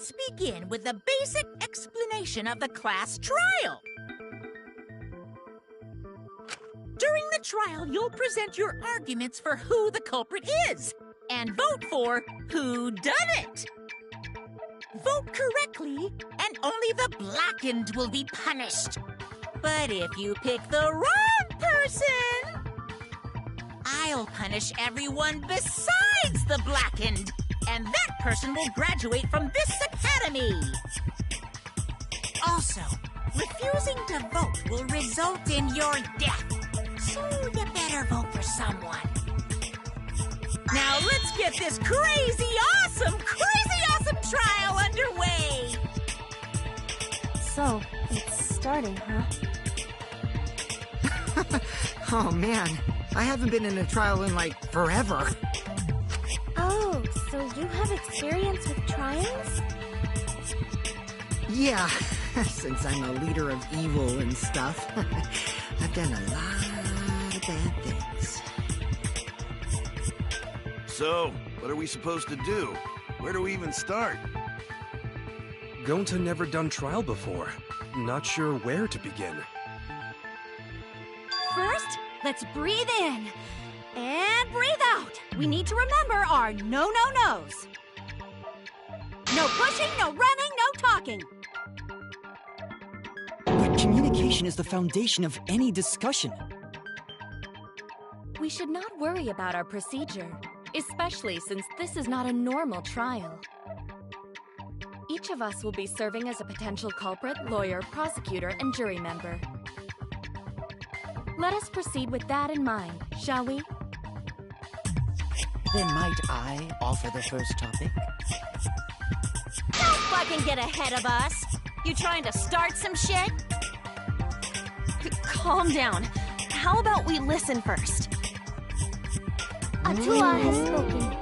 Let's begin with the basic explanation of the class trial. During the trial, you'll present your arguments for who the culprit is and vote for who done it. Vote correctly, and only the blackened will be punished. But if you pick the wrong person, I'll punish everyone besides the blackened, and that person will graduate from this academy. Also, refusing to vote will result in your death, so you better vote for someone. Now let's get this crazy awesome trial underway! So, it's starting, huh? Oh man, I haven't been in a trial in like forever. Oh, so you have experience with trials? Yeah, since I'm a leader of evil and stuff, I've done a lot of bad things. So, what are we supposed to do? Where do we even start? Gonta never done trial before. Not sure where to begin. First, let's breathe in and breathe out. We need to remember our no-no-nos. No pushing, no running, no talking. But communication is the foundation of any discussion. We should not worry about our procedure, especially since this is not a normal trial. Each of us will be serving as a potential culprit, lawyer, prosecutor, and jury member. Let us proceed with that in mind, shall we? Then might I offer the first topic? Don't fucking get ahead of us! You trying to start some shit? Calm down. How about we listen first? Atua has spoken.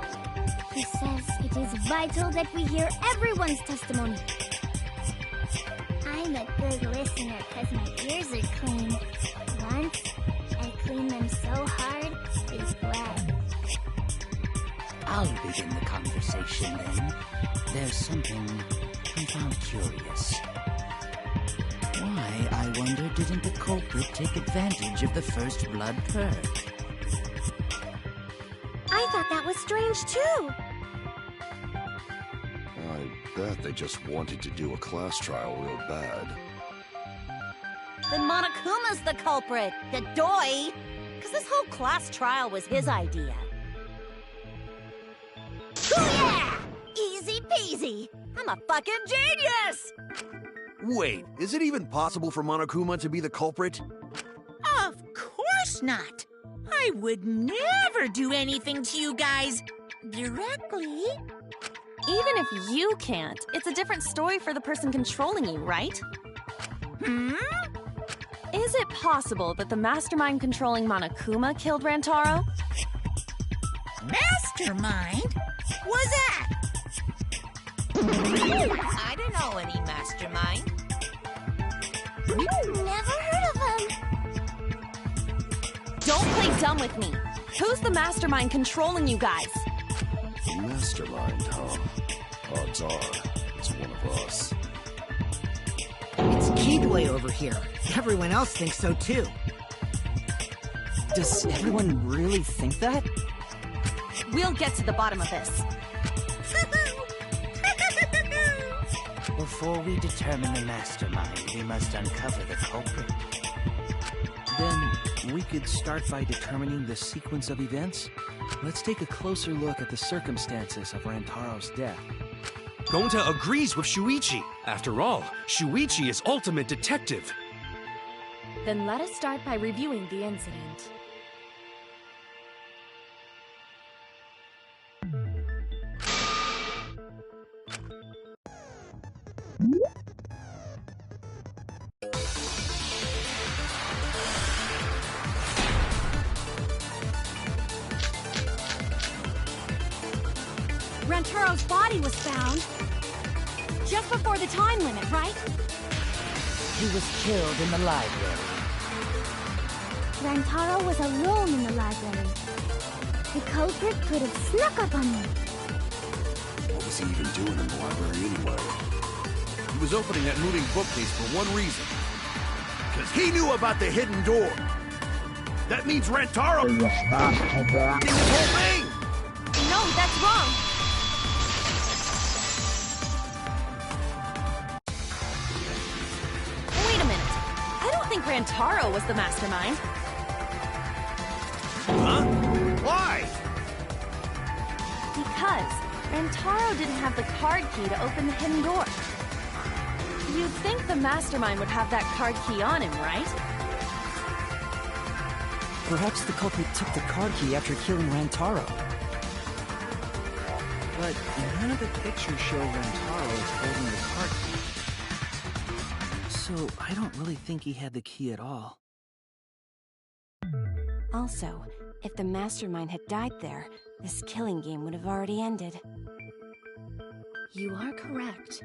He says it is vital that we hear everyone's testimony. I'm a good listener because my ears are clean. Once, I cleaned them so hard, they bled. I'll begin the conversation then. There's something I found curious. Why, I wonder, didn't the culprit take advantage of the first blood purge? I thought that was strange too. I bet they just wanted to do a class trial real bad. Then Monokuma's the culprit, the doi! Because this whole class trial was his idea. Hoo-yeah! Easy peasy! I'm a fucking genius! Wait, is it even possible for Monokuma to be the culprit? Of course not! I would never do anything to you guys directly. Even if you can't, it's a different story for the person controlling you, right? Hmm? Is it possible that the mastermind controlling Monokuma killed Rantaro? Mastermind? Was that? I don't know any mastermind. Never heard of him. Don't play dumb with me. Who's the mastermind controlling you guys? Mastermind, huh? Odds are, it's one of us. It's Kidway over here. Everyone else thinks so too. Does everyone really think that? We'll get to the bottom of this. Before we determine the mastermind, we must uncover the culprit. Then, we could start by determining the sequence of events. Let's take a closer look at the circumstances of Rantaro's death. Gonta agrees with Shuichi. After all, Shuichi is ultimate detective. Then let us start by reviewing the incident. Rantaro's body was found just before the time limit, right? He was killed in the library. Rantaro was alone in the library. The culprit could have snuck up on me. What was was he even doing in the library anyway? He was opening that moving bookcase for one reason. Because he knew about the hidden door. That means Rantaro did this whole thing! No, that's wrong! Wait a minute. I don't think Rantaro was the mastermind. Huh? Why? Because Rantaro didn't have the card key to open the hidden door. You'd think the mastermind would have that card key on him, right? Perhaps the culprit took the card key after killing Rantaro. But none of the pictures show Rantaro as holding the card key. So I don't really think he had the key at all. Also, if the mastermind had died there, this killing game would have already ended. You are correct.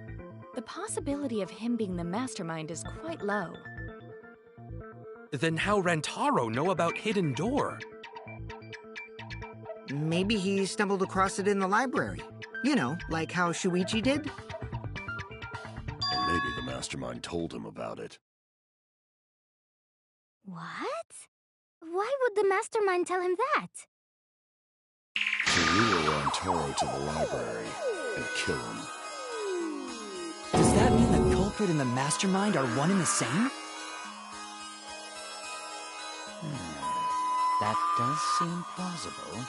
The possibility of him being the mastermind is quite low. Then how Rantaro know about Hidden Door? Maybe he stumbled across it in the library. You know, like how Shuichi did? Or maybe the mastermind told him about it. What? Why would the mastermind tell him that? To lure Rantaro to the library and kill him. Does that mean the culprit and the mastermind are one and the same? That does seem plausible.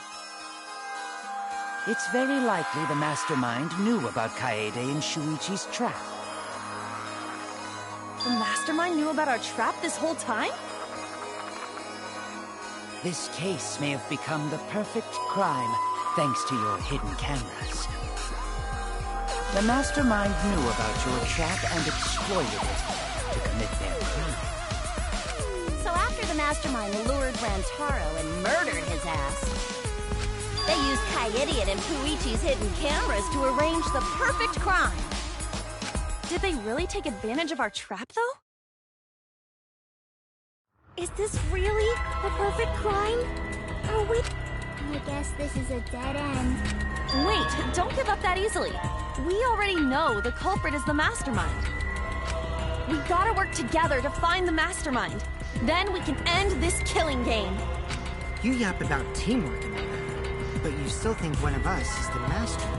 It's very likely the mastermind knew about Kaede and Shuichi's trap. The mastermind knew about our trap this whole time? This case may have become the perfect crime thanks to your hidden cameras. The mastermind knew about your trap and exploited it to commit their crime. So after the mastermind lured Rantaro and murdered his ass, they used Kaede and Puichi's hidden cameras to arrange the perfect crime. Did they really take advantage of our trap, though? Is this really the perfect crime? Are we... I guess this is a dead end. Wait, don't give up that easily. We already know the culprit is the mastermind. We gotta work together to find the mastermind. Then we can end this killing game. You yap about teamwork and all that, but you still think one of us is the master.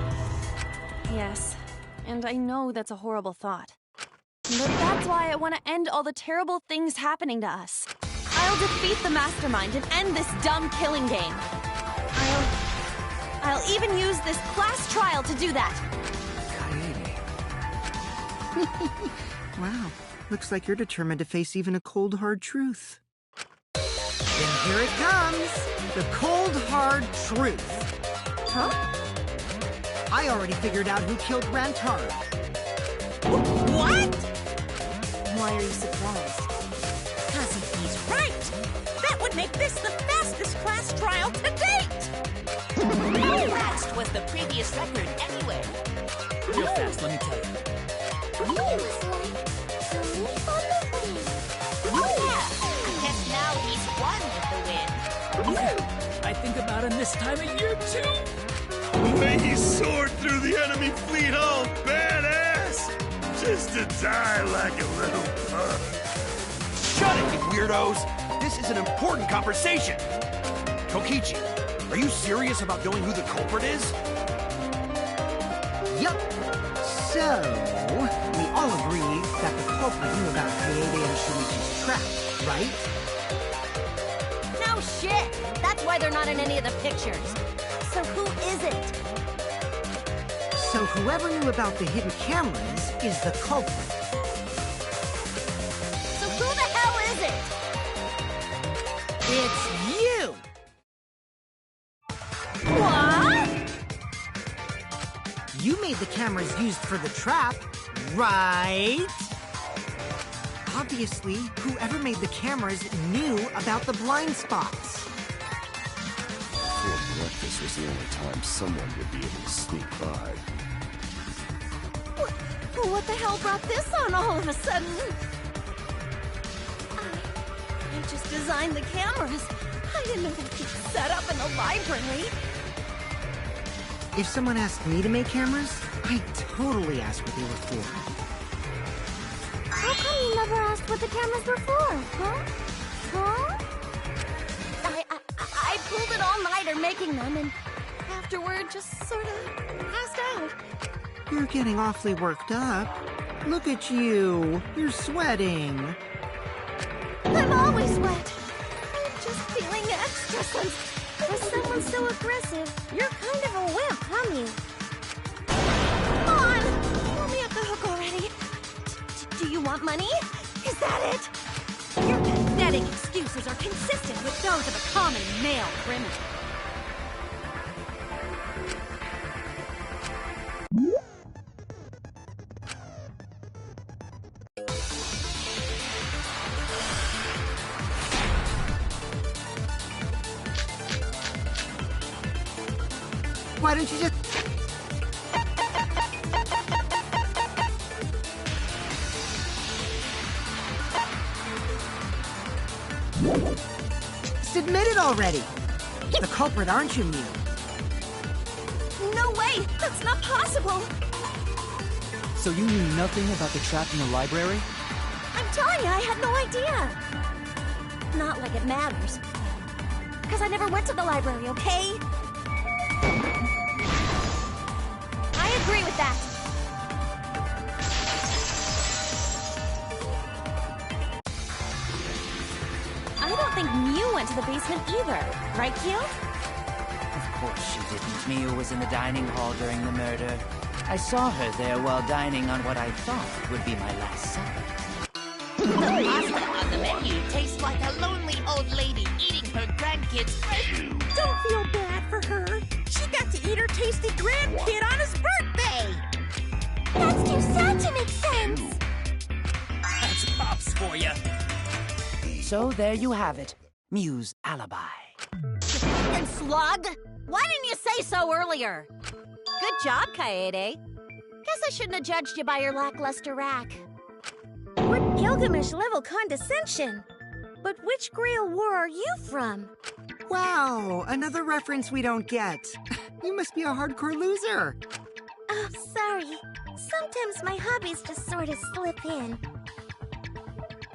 Yes, and I know that's a horrible thought. But that's why I want to end all the terrible things happening to us. I'll defeat the mastermind and end this dumb killing game. I'll even use this class trial to do that. Kaede. Wow, looks like you're determined to face even a cold, hard truth. Then here it comes, the cold, hard truth. Huh? I already figured out who killed Rantaro. What? Why are you surprised? Because if he's right, that would make this the fastest class trial to date. How fast was the previous record anyway? Real fast, let me tell you. He was like the leaf on the wind. Oh yeah, I guess now he's won with the win. I think about him this time of year, too. The way he soared through the enemy fleet, all badass! Just to die like a little pug. Shut it, you weirdos! This is an important conversation! Kokichi, are you serious about knowing who the culprit is? Yup. So, we all agree that the culprit knew about Kaede and Shuichi's trap, right? No shit! That's why they're not in any of the pictures. So who is it? So whoever knew about the hidden cameras is the culprit. So who the hell is it? It's you! What? You made the cameras used for the trap, right? Obviously, whoever made the cameras knew about the blind spots. Before breakfast was the only time someone would be able to sneak by. What the hell brought this on all of a sudden? I just designed the cameras. I didn't know they'd be set up in the library. If someone asked me to make cameras, I totally asked what they were for. How come you never asked what the cameras were for, huh? Huh? I pulled an all-nighter making them, and afterward just sort of passed out. You're getting awfully worked up. Look at you. You're sweating. I'm always wet. I'm just feeling extra since... For someone so aggressive, you're kind of a wimp, huh, Mew? Come on! Let me off the hook already. Do you want money? Is that it? Your pathetic excuses are consistent with those of a common male criminal. Why don't you just... Admit it already! The culprit, aren't you, Mew? No way! That's not possible! So you knew nothing about the trap in the library? I'm telling you, I had no idea! Not like it matters. Because I never went to the library, okay? I agree with that. I don't think Mew went to the basement either, right, Q? Of course she didn't. Mew was in the dining hall during the murder. I saw her there while dining on what I thought would be my last supper. The pasta on the menu tastes like a lonely old lady eating her grandkid's food. Don't feel bad for her. She got to eat her tasty grandkid on his birthday. That's too sad to make sense. That's Pops for you. So there you have it. Mew's alibi. And slug? Why didn't you say so earlier? Good job, Kaede. Guess I shouldn't have judged you by your lackluster rack. What Gilgamesh-level condescension? But which Grail War are you from? Wow, another reference we don't get. You must be a hardcore loser. Oh, sorry. Sometimes my hobbies just sort of slip in.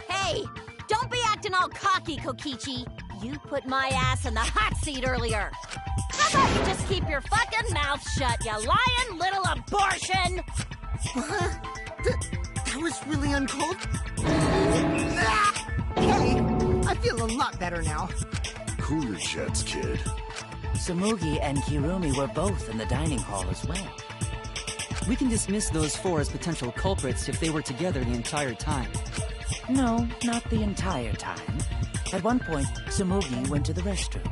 Hey, don't be acting all cocky, Kokichi. You put my ass in the hot seat earlier. How about you just keep your fucking mouth shut, you lying little abortion? That was really uncalled. Hey, I feel a lot better now. Cool your jets, kid. Tsumugi and Kirumi were both in the dining hall as well. We can dismiss those four as potential culprits if they were together the entire time. No, not the entire time. At one point, Tsumugi went to the restroom.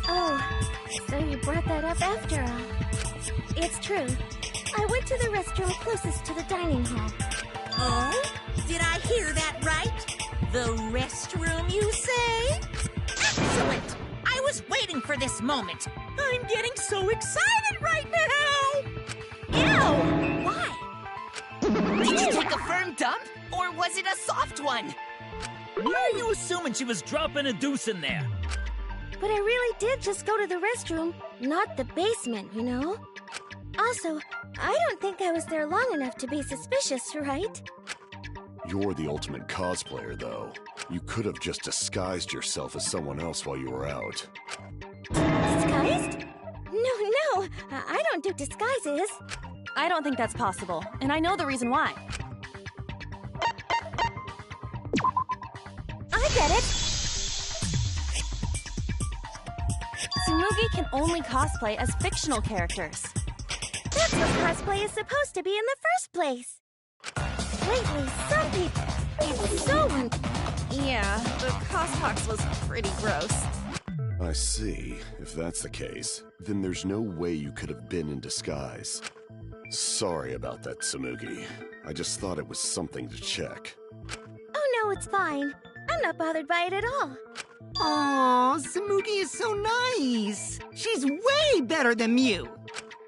Oh, so you brought that up after all. It's true. I went to the restroom closest to the dining hall. Oh? Did I hear that right? The restroom, you say? Excellent! I was waiting for this moment. I'm getting so excited right now! Ew! Why? Did you take a firm dump? Or was it a soft one? Why are you assuming she was dropping a deuce in there? But I really did just go to the restroom, not the basement, you know? Also, I don't think I was there long enough to be suspicious, right? You're the ultimate cosplayer, though. You could have just disguised yourself as someone else while you were out. Disguised? No, I don't do disguises. I don't think that's possible, and I know the reason why. I get it! Tsumugi can only cosplay as fictional characters. That's what cosplay is supposed to be in the first place. Lately, some people... It's so Yeah, the Cospox was pretty gross. I see. If that's the case, then there's no way you could have been in disguise. Sorry about that, Tsumugi. I just thought it was something to check. Oh no, it's fine. I'm not bothered by it at all. Aw, Tsumugi is so nice. She's way better than Mew.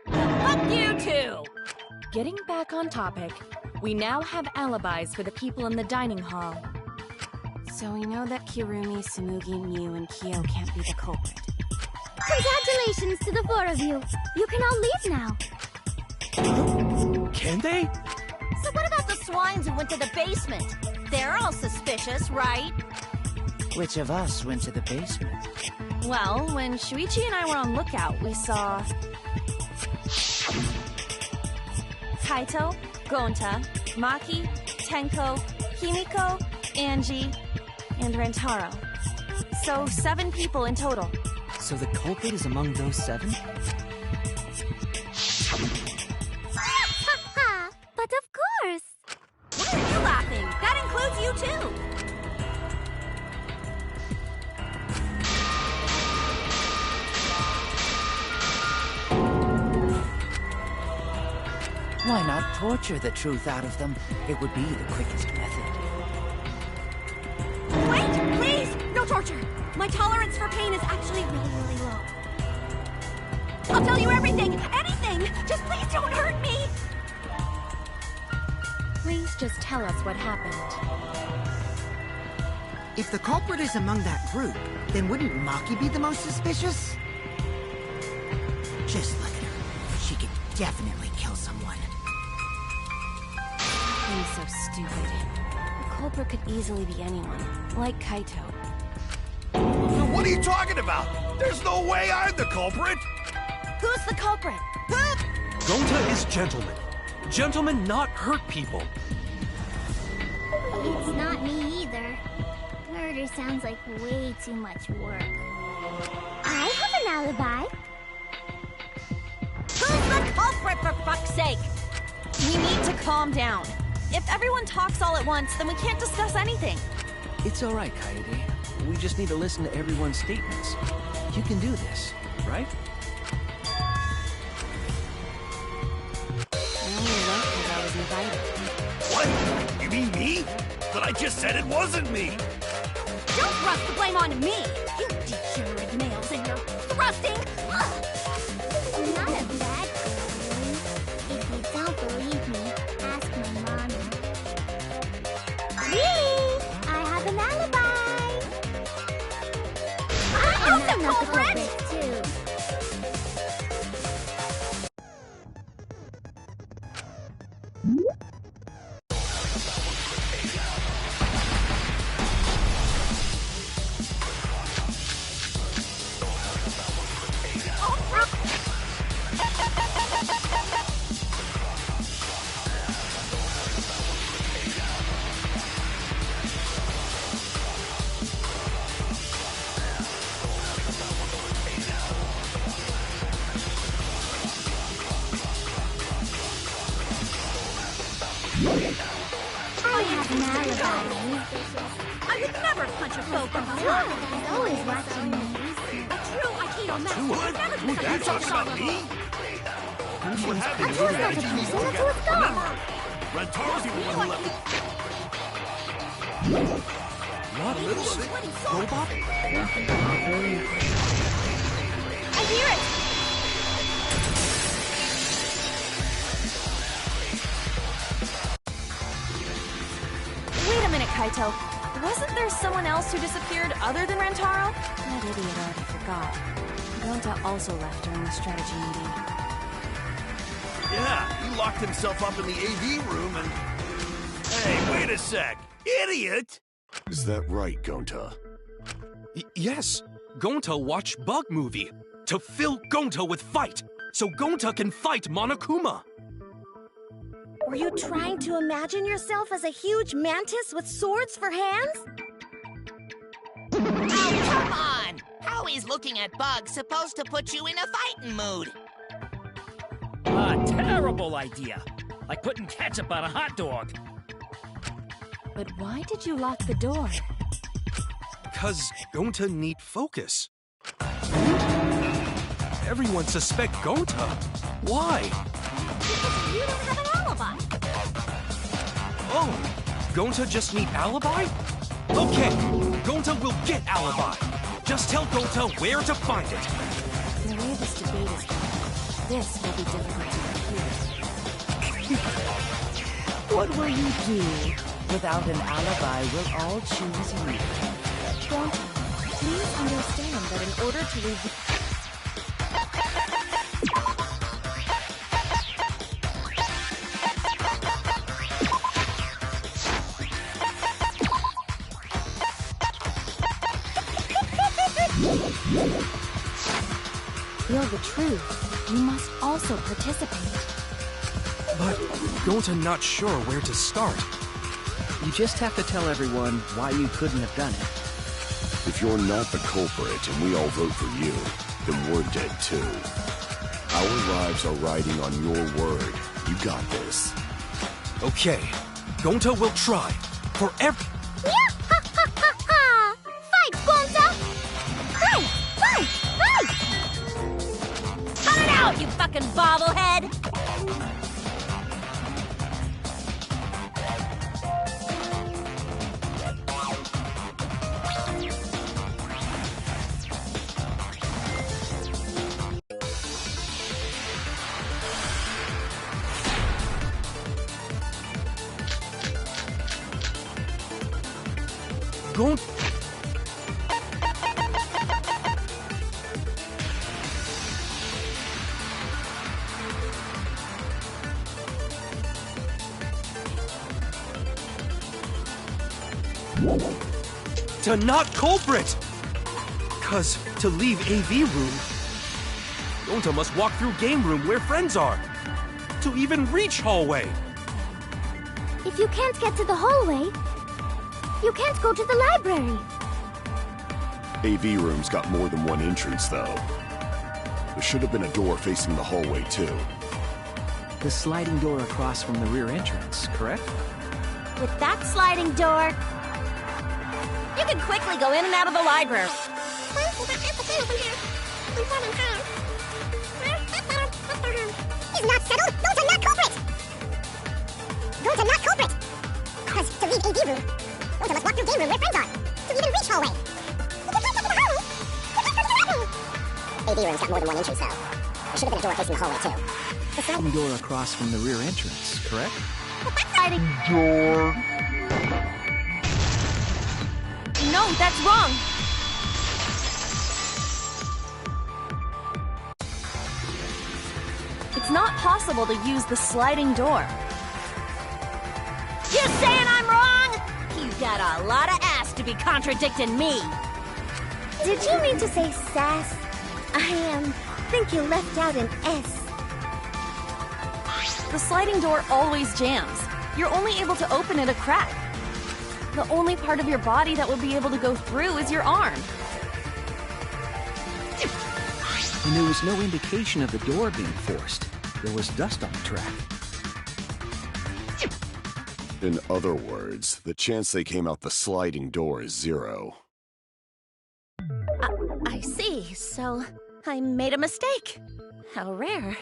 Fuck you too! Getting back on topic, we now have alibis for the people in the dining hall. So we know that Kirumi, Tsumugi, Mew, and Kyo can't be the culprit. Congratulations to the four of you. You can all leave now. Can they? So what about the swines who went to the basement? They're all suspicious, right? Which of us went to the basement? Well, when Shuichi and I were on lookout, we saw Kaito, Gonta, Maki, Tenko, Himiko, Angie, and Rentaro. So 7 people in total. So the culprit is among those 7? Ha! But of course! Why are you laughing? That includes you too! Why not torture the truth out of them? It would be the quickest method. Wait, please! No torture! My tolerance for pain is actually really, really low. I'll tell you everything! Anything! Just please don't hurt me! Please just tell us what happened. If the culprit is among that group, then wouldn't Maki be the most suspicious? Just look at her. She could definitely kill someone. He's so stupid. The culprit could easily be anyone, like Kaito. What are you talking about? There's no way I'm the culprit! Who's the culprit? Gonta is gentleman. Gentlemen not hurt people. It's not me either. Murder sounds like way too much work. I have an alibi. Who's the culprit, for fuck's sake? We need to calm down. If everyone talks all at once, then we can't discuss anything. It's all right, Kaede. We just need to listen to everyone's statements. You can do this, right? I only left because I was invited. What? You mean me? But I just said it wasn't me! Don't thrust the blame on me! You degenerate males and your thrusting! Ugh. Not a bad feeling. If you don't believe me, ask my mommy. Really? I have an alibi. I'm the not culprit! too. I have an alibi. I would never punch a foe from He's behind! always watching me. A true Aikido master What? would never Who, punch you a talking about me? What happened? Who's not the person? That's what's gone. Rentaro's the one who left What? Robot? I hear it! Wait a minute, Kaito. Wasn't there someone else who disappeared other than Rentaro? That idiot already forgot. Gonta also left during the strategy meeting. Yeah, he locked himself up in the AV room and... Hey, wait a sec! Idiot! Is that right, Gonta? Yes. Gonta watched Bug Movie to fill Gonta with fight, so Gonta can fight Monokuma. Were you trying to imagine yourself as a huge mantis with swords for hands? Oh, come on! How is looking at bugs supposed to put you in a fighting mood? A terrible idea. Like putting ketchup on a hot dog. But why did you lock the door? Cause Gonta need focus. Everyone suspect Gonta. Why? because you don't have an alibi! Oh, Gonta just need alibi? Okay, Gonta will get alibi. Just tell Gonta where to find it. The way this debate is going, this will be difficult to compute. What will you do? Without an alibi, we'll all choose you. Gonta, please understand that in order to reveal... reveal the truth, you must also participate. But Gonta not sure where to start. You just have to tell everyone why you couldn't have done it. If you're not the culprit and we all vote for you, then we're dead too. Our lives are riding on your word. You got this. Okay, Gonta will try. For every... Yeah! Ha ha ha ha! Fight, Gonta! Fight! Fight! Cut it out, you fucking bobblehead! To not culprit! 'Cause to leave AV room, Gonta must walk through game room where friends are. To even reach hallway. If you can't get to the hallway, you can't go to the library. AV room's got more than one entrance, though. There should have been a door facing the hallway, too. The sliding door across from the rear entrance, correct? With that sliding door, you can quickly go in and out of the library. Is not settled? Those are not culprits! Those are not culprits! Because to leave AV room, those must walk through game room where friends are. To even reach hallway. If you can't get to the hallway, you can't go to the library! AV room's got more than one entrance, though. There should have been a door facing the hallway, too. The sliding door across from the rear entrance, correct? Sliding door. No, that's wrong. It's not possible to use the sliding door. You saying I'm wrong? You got a lot of ass to be contradicting me. Did you mean to say sass? I think you left out an S. The sliding door always jams. You're only able to open it a crack. The only part of your body that will be able to go through is your arm. And there was no indication of the door being forced. There was dust on the track. In other words, the chance they came out the sliding door is 0. I see. So, I made a mistake. How rare.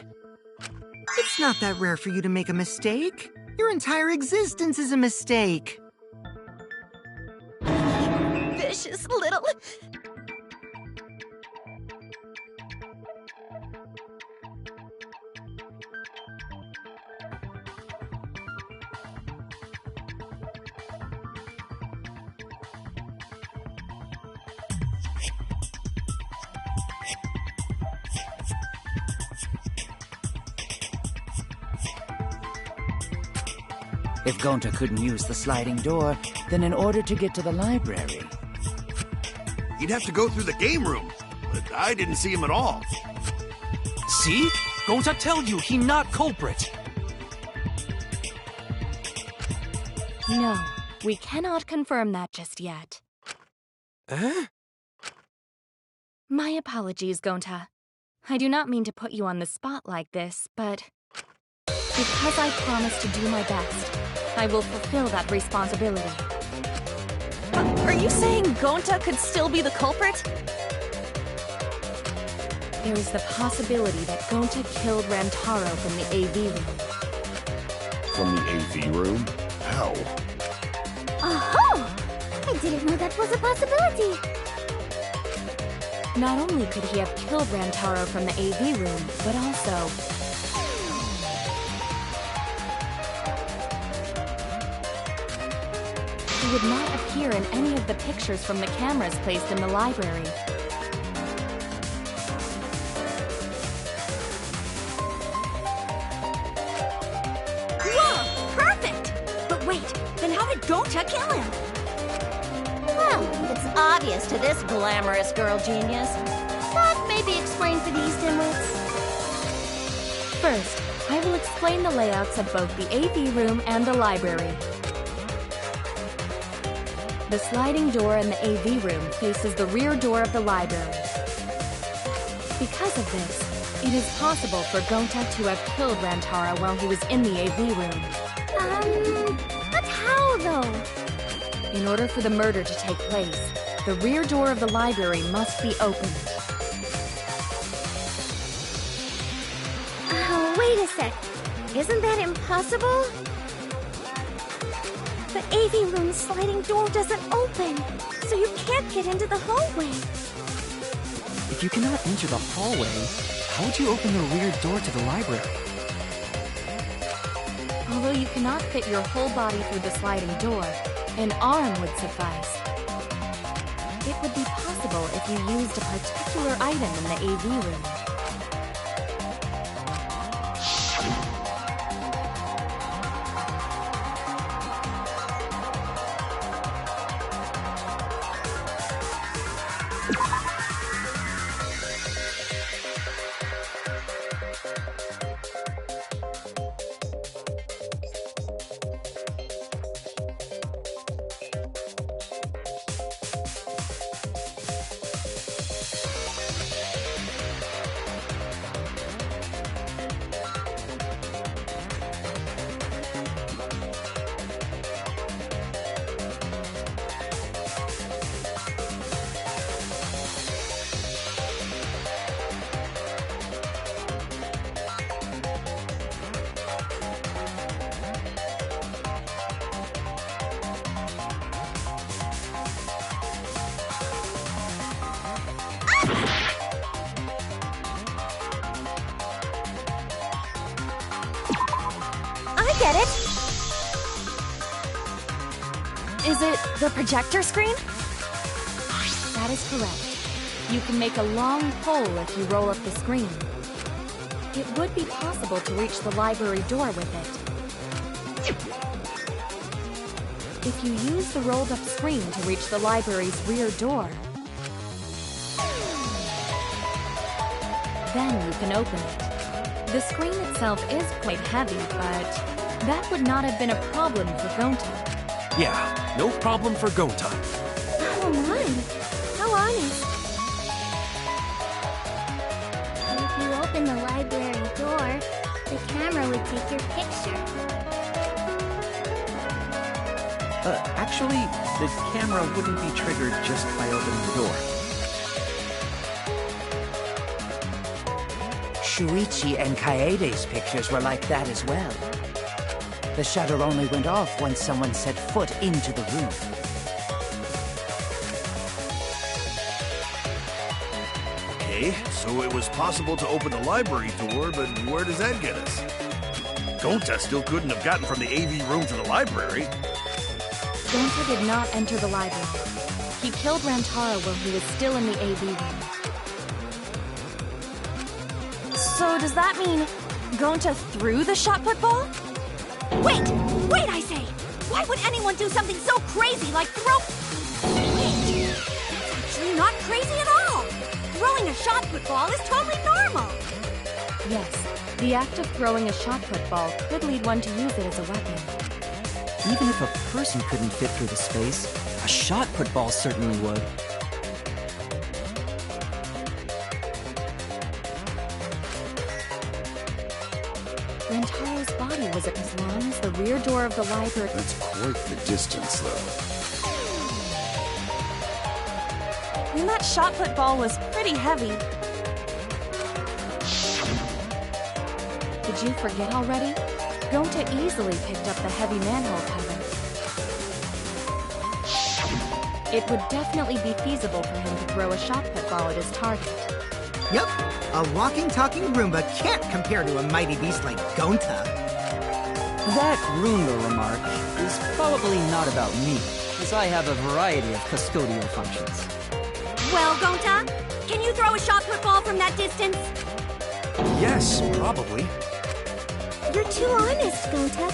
It's not that rare for you to make a mistake. Your entire existence is a mistake. Vicious little... If Gonta couldn't use the sliding door, then in order to get to the library... He'd have to go through the game room, but I didn't see him at all. See? Gonta tell you he not culprit. No, we cannot confirm that just yet. Eh? My apologies, Gonta. I do not mean to put you on the spot like this, but... because I promised to do my best, I will fulfill that responsibility. Are you saying Gonta could still be the culprit? There is the possibility that Gonta killed Ramtaro from the AV room. From the AV room? How? Oh! I didn't know that was a possibility. Not only could he have killed Ramtaro from the AV room, but also... he would not appear in any of the pictures from the cameras placed in the library. Whoa! Perfect! But wait, then how did Gonta kill him? Well, it's obvious to this glamorous girl genius. But maybe explain for these dimwits. First, I will explain the layouts of both the AV room and the library. The sliding door in the AV room faces the rear door of the library. Because of this, it is possible for Gonta to have killed Rantara while he was in the AV room. But how, though? In order for the murder to take place, the rear door of the library must be opened. Wait a sec. Isn't that impossible? The AV room's sliding door doesn't open, so you can't get into the hallway. If you cannot enter the hallway, how would you open the rear door to the library? Although you cannot fit your whole body through the sliding door, an arm would suffice. It would be possible if you used a particular item in the AV room. I get it. Is it the projector screen? That is correct. You can make a long pole if you roll up the screen. It would be possible to reach the library door with it. If you use the rolled up screen to reach the library's rear door, then you can open it. The screen itself is quite heavy, but that would not have been a problem for Gonta. Yeah, no problem for Gonta. Oh my, how honest. If you open the library door, the camera would take your picture. Actually, the camera wouldn't be triggered just by opening the door. Shuichi and Kaede's pictures were like that as well. The shutter only went off once someone set foot into the room. Okay, so it was possible to open the library door, but where does that get us? Gonta still couldn't have gotten from the AV room to the library. Gonta did not enter the library. He killed Rantara while he was still in the AV room. So does that mean Gonta threw the shot-put ball? Wait! Wait, I say! Why would anyone do something so crazy like throw... Wait! That's actually not crazy at all! Throwing a shot-put ball is totally normal! Yes, the act of throwing a shot-put ball could lead one to use it as a weapon. Even if a person couldn't fit through the space, a shot-put ball certainly would. Rantara's body was as long as the rear door of the library. That's quite the distance, though. And that shot-put ball was pretty heavy. Did you forget already? Gonta easily picked up the heavy manhole cover. It would definitely be feasible for him to throw a shot-put ball at his target. Yep, a walking, talking Roomba can't compare to a mighty beast like Gonta. That Roomba remark is probably not about me, as I have a variety of custodial functions. Well, Gonta, can you throw a shot-put ball from that distance? Yes, probably. You're too honest, Gonta.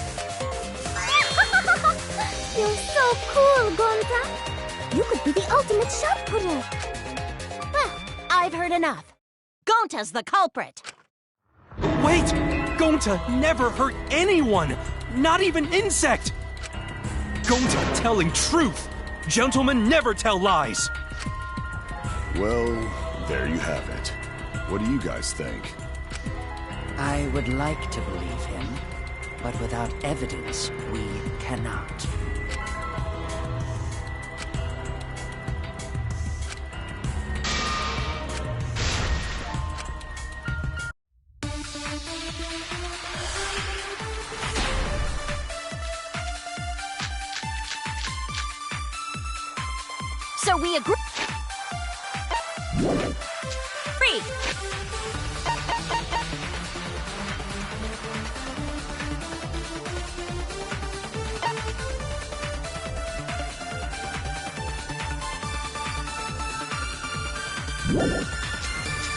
You're so cool, Gonta. You could be the ultimate shot putter. Well, I've heard enough. Gonta's the culprit. Wait! Gonta never hurt anyone, not even Insect. Gonta telling truth. Gentlemen never tell lies. Well, there you have it. What do you guys think? I would like to believe him, but without evidence, we cannot. So we agree. Free.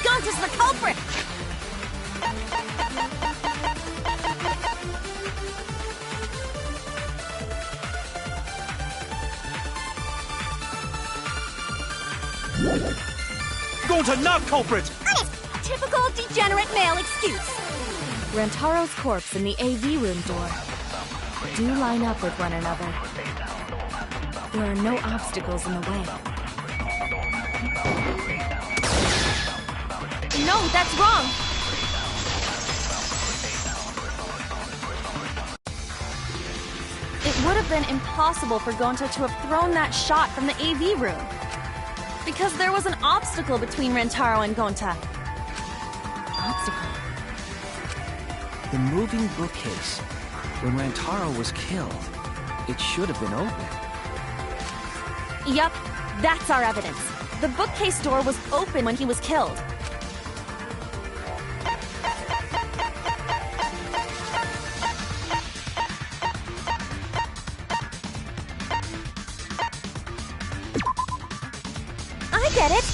Gonta's the culprit. Gonta not culprit! Typical degenerate male excuse. Rantaro's corpse and the AV room door do line up with one another. There are no obstacles in the way. No, that's wrong. It would have been impossible for Gonta to have thrown that shot from the AV room. Because there was an obstacle between Rantaro and Gonta. Obstacle? The moving bookcase. When Rantaro was killed, it should have been open. Yup, that's our evidence. The bookcase door was open when he was killed. I get it.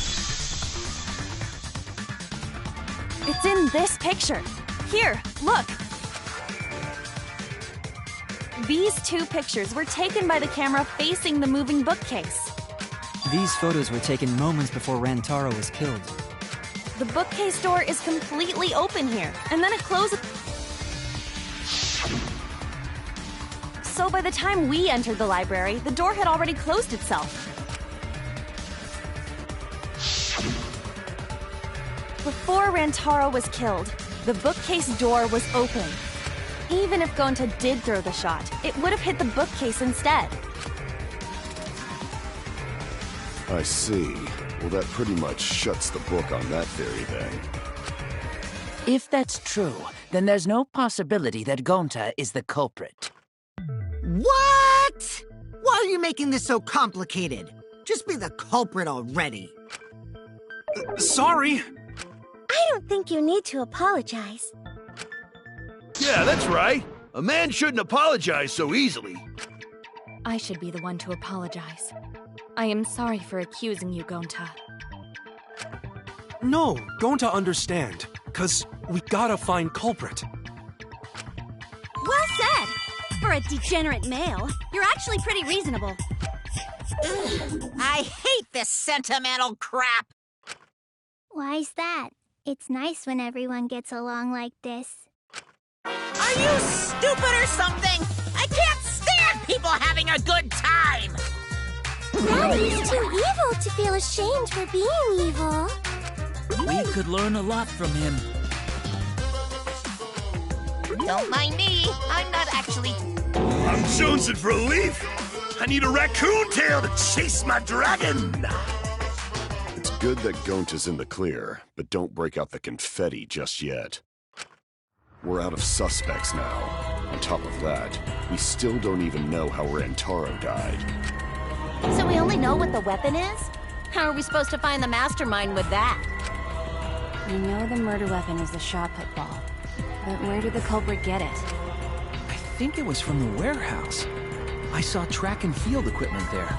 It's in this picture. Here, look. These two pictures were taken by the camera facing the moving bookcase. These photos were taken moments before Rantaro was killed. The bookcase door is completely open here, and then it closes. So by the time we entered the library, the door had already closed itself. Before Rantaro was killed, the bookcase door was open. Even if Gonta did throw the shot, it would have hit the bookcase instead. I see. Well, that pretty much shuts the book on that theory, then. If that's true, then there's no possibility that Gonta is the culprit. What? Why are you making this so complicated? Just be the culprit already. Sorry. I don't think you need to apologize. Yeah, that's right. A man shouldn't apologize so easily. I should be the one to apologize. I am sorry for accusing you, Gonta. No, Gonta understand. 'Cause we gotta find culprit. Well said. For a degenerate male, you're actually pretty reasonable. Ugh, I hate this sentimental crap. Why's that? It's nice when everyone gets along like this. Are you stupid or something? I can't stand people having a good time. Daddy's too evil to feel ashamed for being evil. We could learn a lot from him. Don't mind me. I'm not actually... I'm jonesing for a leaf. I need a raccoon tail to chase my dragon. It's good that Gonta's in the clear, but don't break out the confetti just yet. We're out of suspects now. On top of that, we still don't even know how Rantaro died. So we only know what the weapon is? How are we supposed to find the mastermind with that? We know the murder weapon is the shot put ball. But where did the culprit get it? I think it was from the warehouse. I saw track and field equipment there.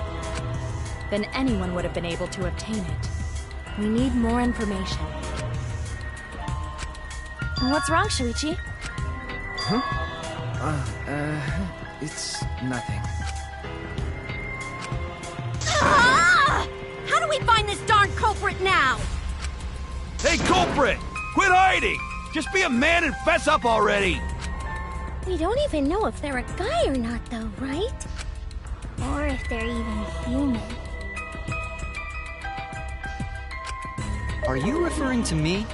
Then anyone would have been able to obtain it. We need more information. What's wrong, Shuichi? Huh? It's nothing. Ah! How do we find this darn culprit now? Hey, culprit! Quit hiding! Just be a man and fess up already! We don't even know if they're a guy or not, though, right? Or if they're even human. Are you referring to me?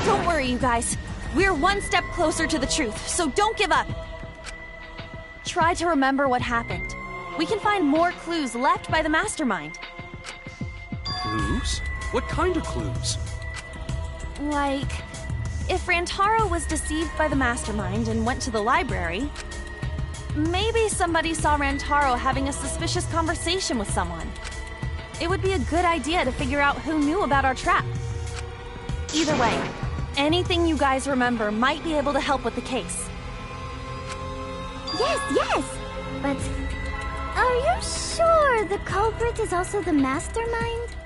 Don't worry, you guys. We're one step closer to the truth, so don't give up. Try to remember what happened. We can find more clues left by the mastermind. Clues? What kind of clues? Like, if Rantaro was deceived by the mastermind and went to the library, maybe somebody saw Rantaro having a suspicious conversation with someone. It would be a good idea to figure out who knew about our trap. Either way, anything you guys remember might be able to help with the case. Yes! But are you sure the culprit is also the mastermind?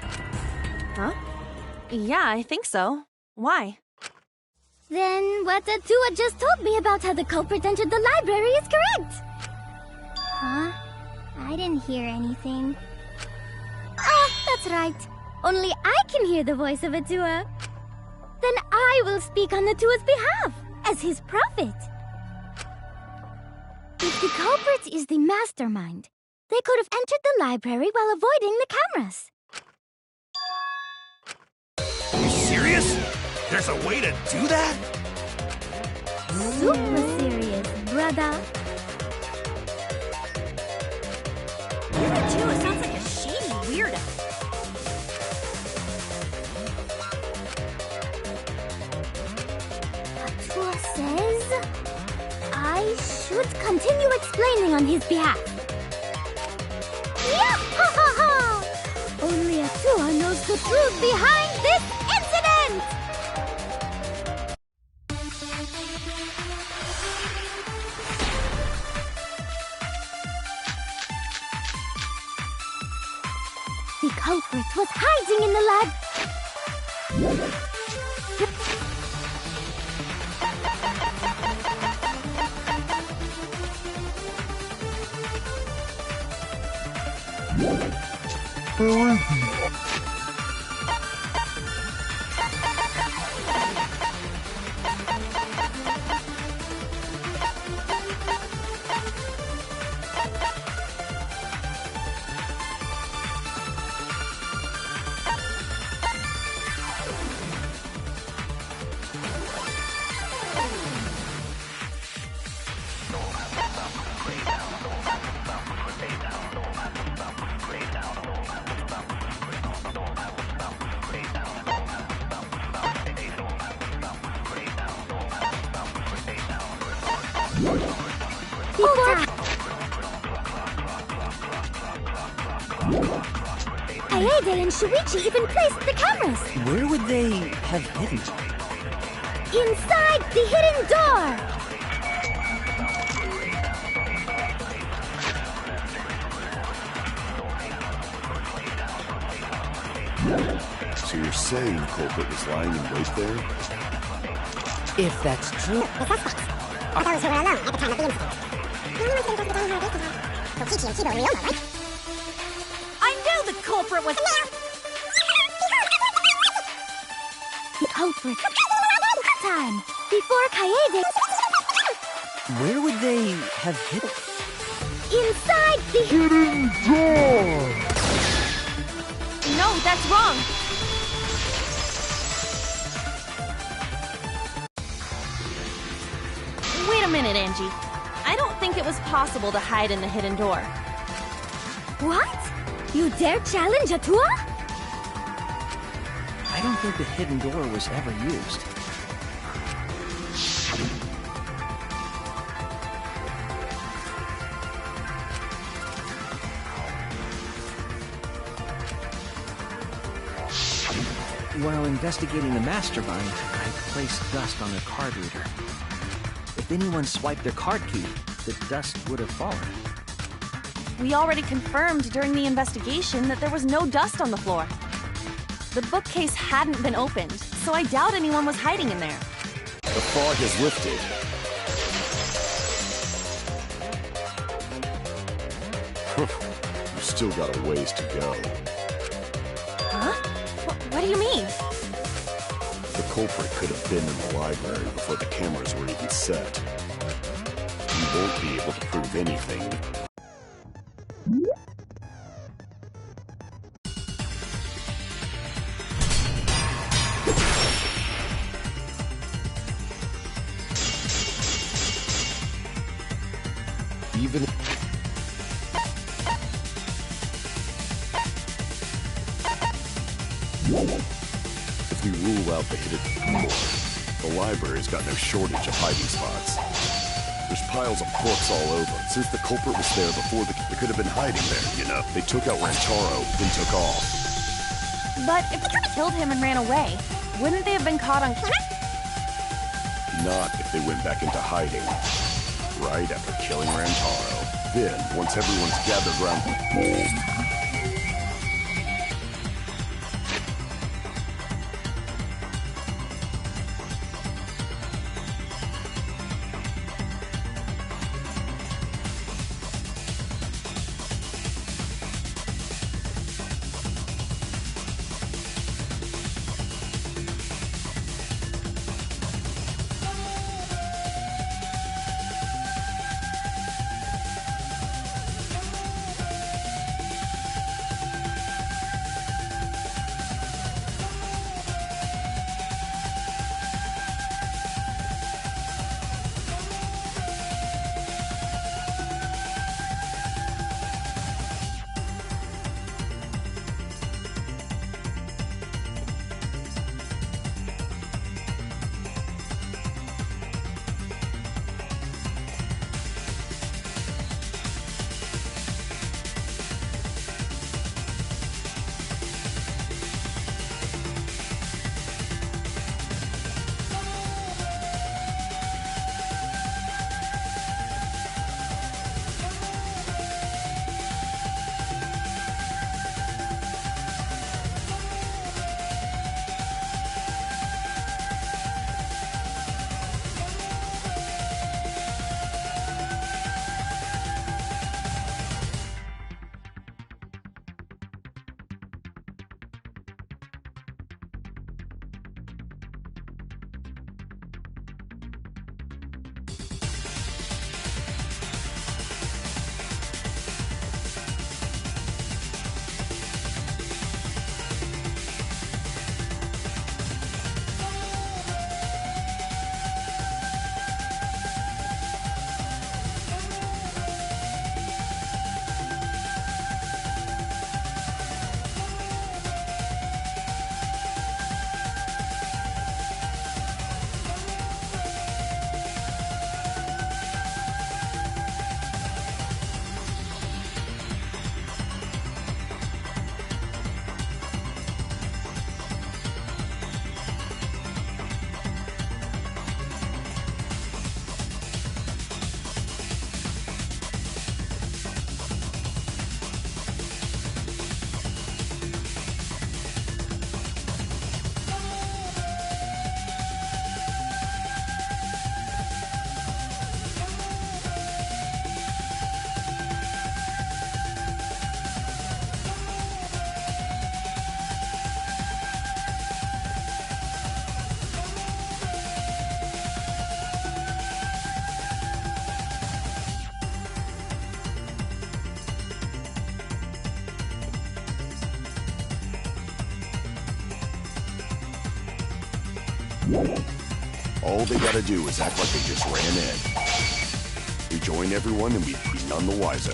Huh? Yeah, I think so. Why? Then what Atua just told me about how the culprit entered the library is correct! Huh? I didn't hear anything. Oh, that's right. Only I can hear the voice of Atua. Then I will speak on Atua's behalf, as his prophet. If the culprit is the mastermind, they could have entered the library while avoiding the cameras. You serious? There's a way to do that? Super serious, brother. Atua sounds like a shady weirdo. Atua says I should continue explaining on his behalf. Yah-ha-ha-ha! Only Atua knows the truth behind this incident! The culprit was hiding in the lab. Kaede and Shuichi even placed the cameras. Where would they have hidden? Inside the hidden door! So you're saying the culprit was lying in wait there? If that's true. The suspects. Are those who were alone at the time of the incident. The only ones getting close to getting her away from her. Kokichi and Kibo and Ryoma, right? I knew the culprit was... The culprit. Time. Before Kaede... Where would they have hidden? Inside the hidden door! No, that's wrong! Wait a minute, Angie. I don't think it was possible to hide in the hidden door. What? You dare challenge Atua? I don't think the hidden door was ever used. While investigating the mastermind, I placed dust on their card reader. If anyone swiped their card key, the dust would have fallen. We already confirmed during the investigation that there was no dust on the floor. The bookcase hadn't been opened, so I doubt anyone was hiding in there. The fog has lifted. You've still got a ways to go. Huh? What do you mean? The culprit could have been in the library before the cameras were even set. We won't be able to prove anything. Even if we rule out the hidden door, the library's got no shortage of hiding spots. There's piles of books all over. Since the culprit was there before, they could have been hiding there, you know. They took out Rantaro, then took off. But if they killed him and ran away, wouldn't they have been caught on camera? Not if they went back into hiding. Right after killing Rantaro. Then, once everyone's gathered around... All they gotta do is act like they just ran in. We join everyone and we'd be none the wiser.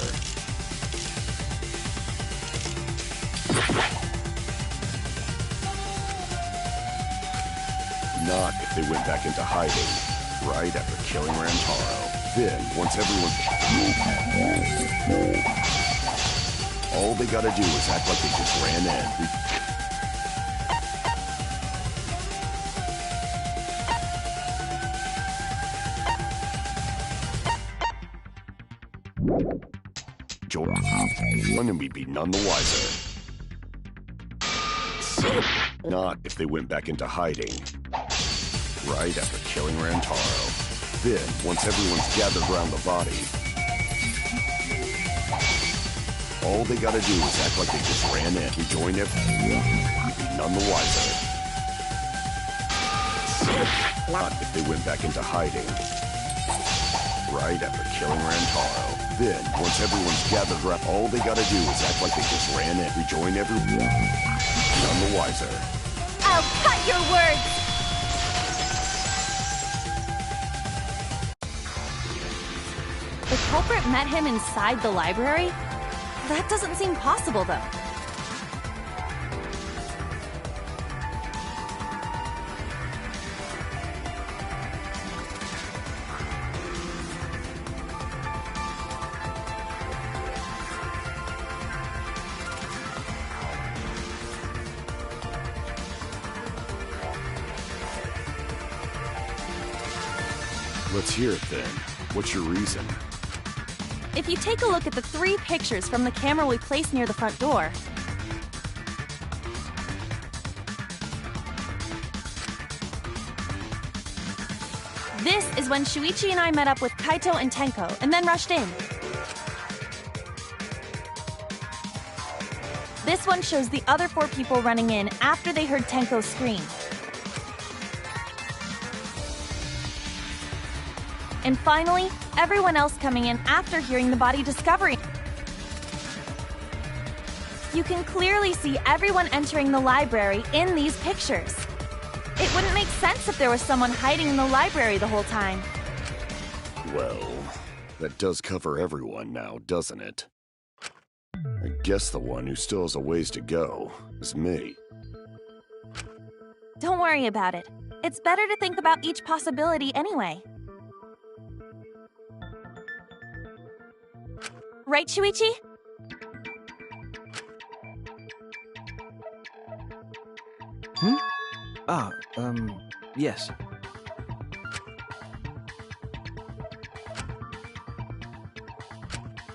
Not if they went back into hiding, right after killing Rantaro. Then, once everyone... All they gotta do is act like they just ran in. And we'd be none the wiser. Not if they went back into hiding, right after killing Rantaro. Then, once everyone's gathered around the body, all they gotta do is act like they just ran in. We join it, we'd be none the wiser. Not if they went back into hiding. Right after killing Rantaro. Then, once everyone's gathered around, all they gotta do is act like they just ran in, rejoin everyone. None the wiser. I'll cut your words! The culprit met him inside the library? That doesn't seem possible, though. Let's hear it then. What's your reason? If you take a look at the 3 pictures from the camera we placed near the front door, this is when Shuichi and I met up with Kaito and Tenko, and then rushed in. This one shows the other 4 people running in after they heard Tenko scream. And finally, everyone else coming in after hearing the body discovery. You can clearly see everyone entering the library in these pictures. It wouldn't make sense if there was someone hiding in the library the whole time. Well, that does cover everyone now, doesn't it? I guess the one who still has a ways to go is me. Don't worry about it. It's better to think about each possibility anyway. Right, Shuichi? Yes.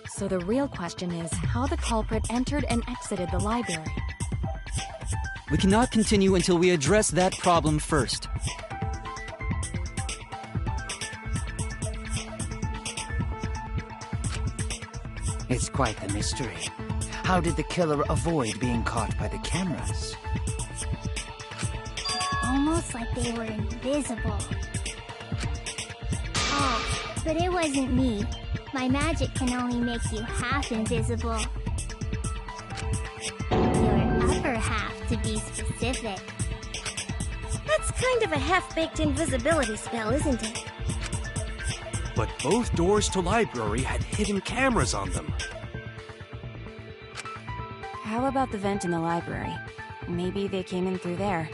So the real question is how the culprit entered and exited the library. We cannot continue until we address that problem first. It's quite the mystery. How did the killer avoid being caught by the cameras? Almost like they were invisible. Oh, but it wasn't me. My magic can only make you half invisible. Your upper half, to be specific. That's kind of a half-baked invisibility spell, isn't it? But both doors to library had hidden cameras on them. How about the vent in the library? Maybe they came in through there.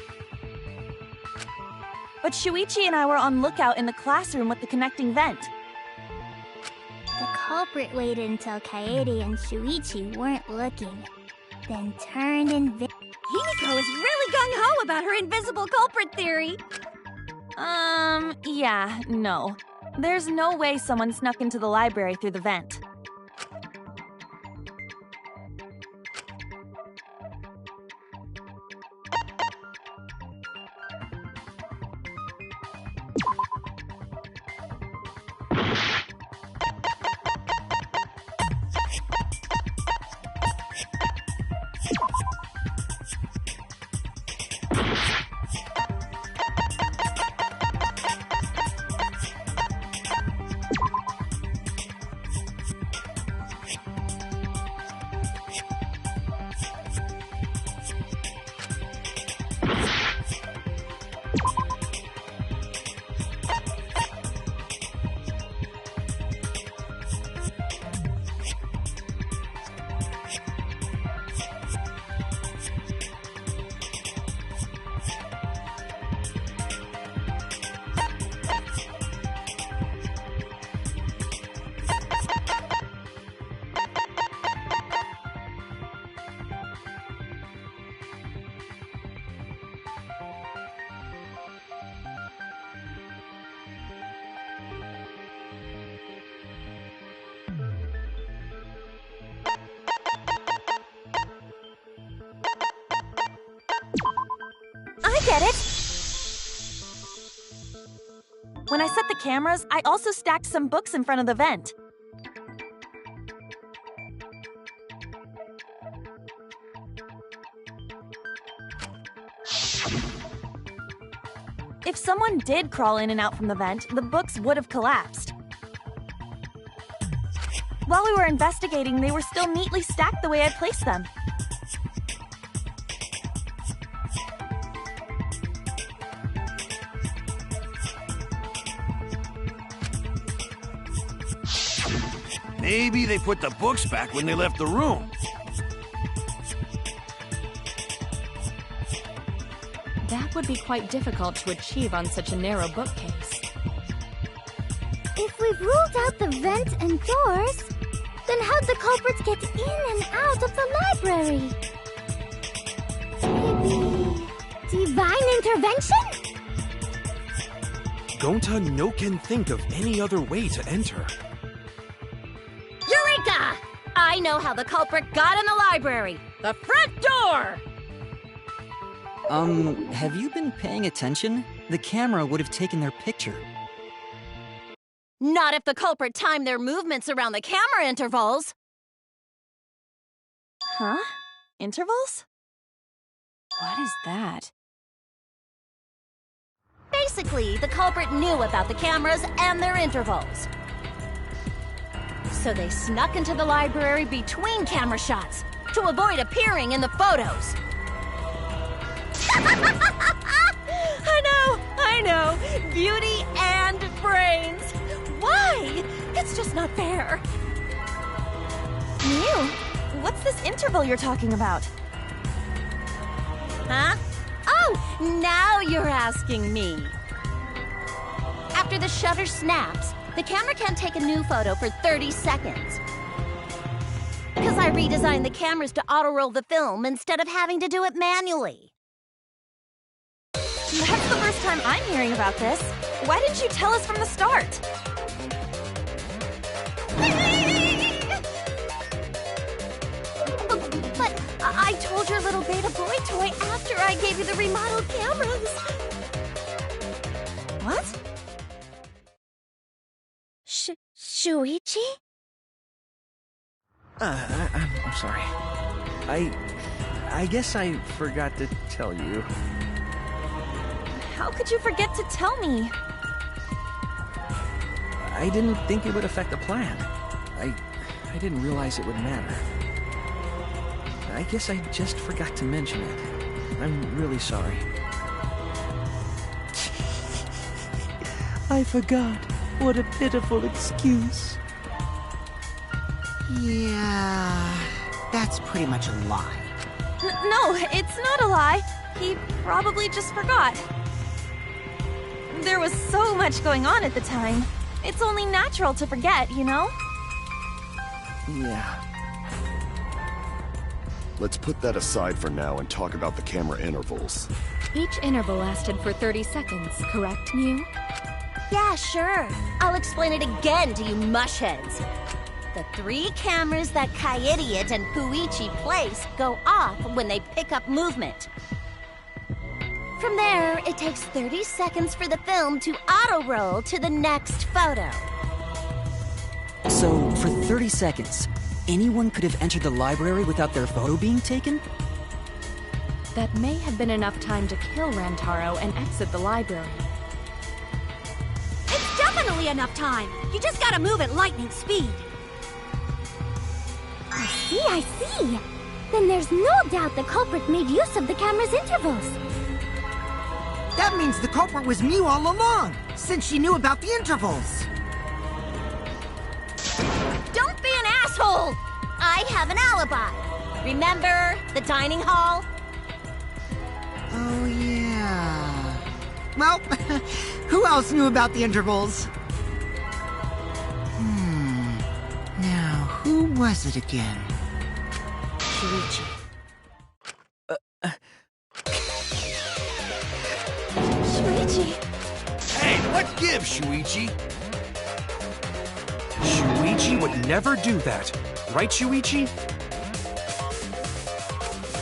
But Shuichi and I were on lookout in the classroom with the connecting vent. The culprit waited until Kaede and Shuichi weren't looking, then turned invisible. Himiko is really gung-ho about her invisible culprit theory. Yeah, no. There's no way someone snuck into the library through the vent. I get it! When I set the cameras, I also stacked some books in front of the vent. If someone did crawl in and out from the vent, the books would have collapsed. While we were investigating, they were still neatly stacked the way I placed them. Maybe they put the books back when they left the room. That would be quite difficult to achieve on such a narrow bookcase. If we've ruled out the vent and doors, then how'd the culprits get in and out of the library? Maybe divine intervention? Gonta no can think of any other way to enter. Eureka! I know how the culprit got in the library. The front door! Have you been paying attention? The camera would have taken their picture. Not if the culprit timed their movements around the camera intervals. Huh? Intervals? What is that? Basically, the culprit knew about the cameras and their intervals. So they snuck into the library between camera shots to avoid appearing in the photos. I know. Beauty and brains. Why? It's just not fair. Mew, what's this interval you're talking about? Huh? Oh, now you're asking me. After the shutter snaps, the camera can't take a new photo for 30 seconds. Because I redesigned the cameras to auto-roll the film instead of having to do it manually. That's the first time I'm hearing about this. Why didn't you tell us from the start? But I told your little beta boy toy after I gave you the remodeled cameras. What? Shuichi? I'm sorry. I guess I forgot to tell you. How could you forget to tell me? I didn't think it would affect the plan. I didn't realize it would matter. I guess I just forgot to mention it. I'm really sorry. I forgot. What a pitiful excuse. Yeah, that's pretty much a lie. No, it's not a lie. He probably just forgot. There was so much going on at the time. It's only natural to forget, you know? Yeah. Let's put that aside for now and talk about the camera intervals. Each interval lasted for 30 seconds, correct, Mew? Yeah, sure. I'll explain it again to you mushheads. The 3 cameras that Kaidiot and Puichi place go off when they pick up movement. From there, it takes 30 seconds for the film to auto-roll to the next photo. So, for 30 seconds, anyone could have entered the library without their photo being taken? That may have been enough time to kill Rantaro and exit the library. It's definitely enough time. You just gotta move at lightning speed. I see. Then there's no doubt the culprit made use of the camera's intervals. That means the culprit was Mew all along, since she knew about the intervals. Don't be an asshole! I have an alibi. Remember the dining hall? Oh, yeah. Well, who else knew about the intervals? Now, who was it again? Shuichi. Shuichi! Hey, what gives, Shuichi? Shuichi would never do that. Right, Shuichi?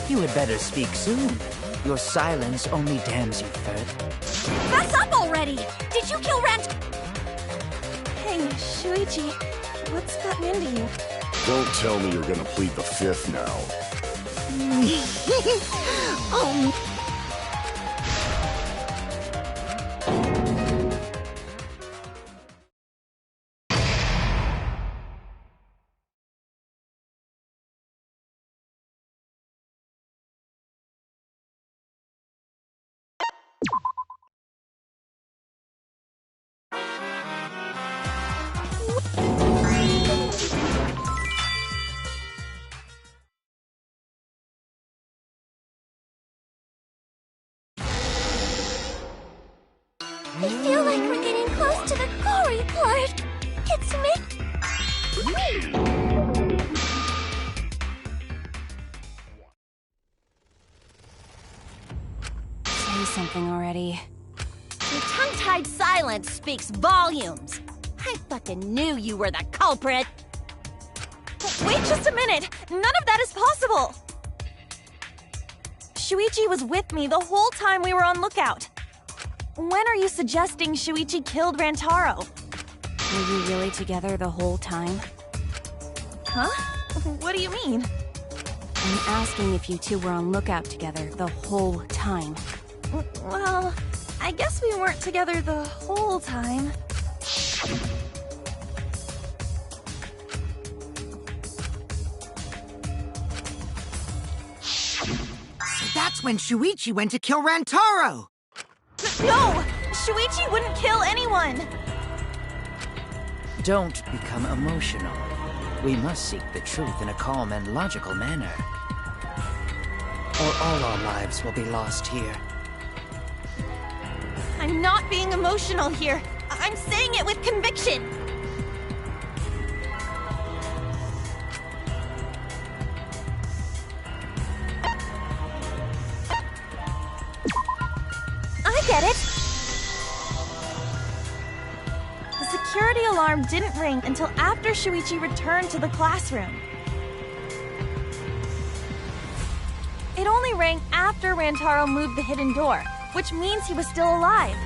You had better speak soon. Your silence only damns you further. Fess up already! Did you kill Rant? Hey, Shuichi, what's gotten into you? Don't tell me you're gonna plead the fifth now. I feel like we're getting close to the gory part. It's me. Say something already. Your tongue-tied silence speaks volumes. I fucking knew you were the culprit. Wait just a minute! None of that is possible! Shuichi was with me the whole time we were on lookout. When are you suggesting Shuichi killed Rantaro? Were you really together the whole time? Huh? What do you mean? I'm asking if you two were on lookout together the whole time. Well, I guess we weren't together the whole time. So that's when Shuichi went to kill Rantaro! No! Shuichi wouldn't kill anyone! Don't become emotional. We must seek the truth in a calm and logical manner. Or all our lives will be lost here. I'm not being emotional here. I'm saying it with conviction. I get it. The security alarm didn't ring until after Shuichi returned to the classroom. It only rang after Rantaro moved the hidden door, which means he was still alive.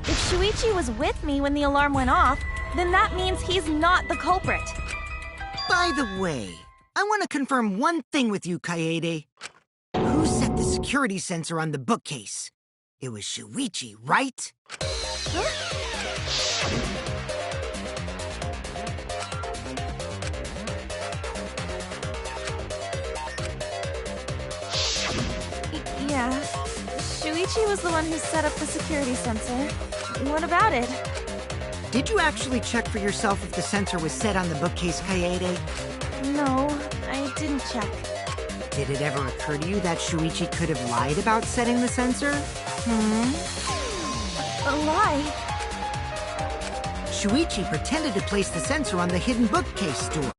If Shuichi was with me when the alarm went off, then that means he's not the culprit. By the way, I want to confirm one thing with you, Kaede. Who set the security sensor on the bookcase? It was Shuichi, right? Yeah, Shuichi was the one who set up the security sensor. What about it? Did you actually check for yourself if the sensor was set on the bookcase, Kaede? No, I didn't check. Did it ever occur to you that Shuichi could have lied about setting the sensor? A lie? Shuichi pretended to place the sensor on the hidden bookcase door.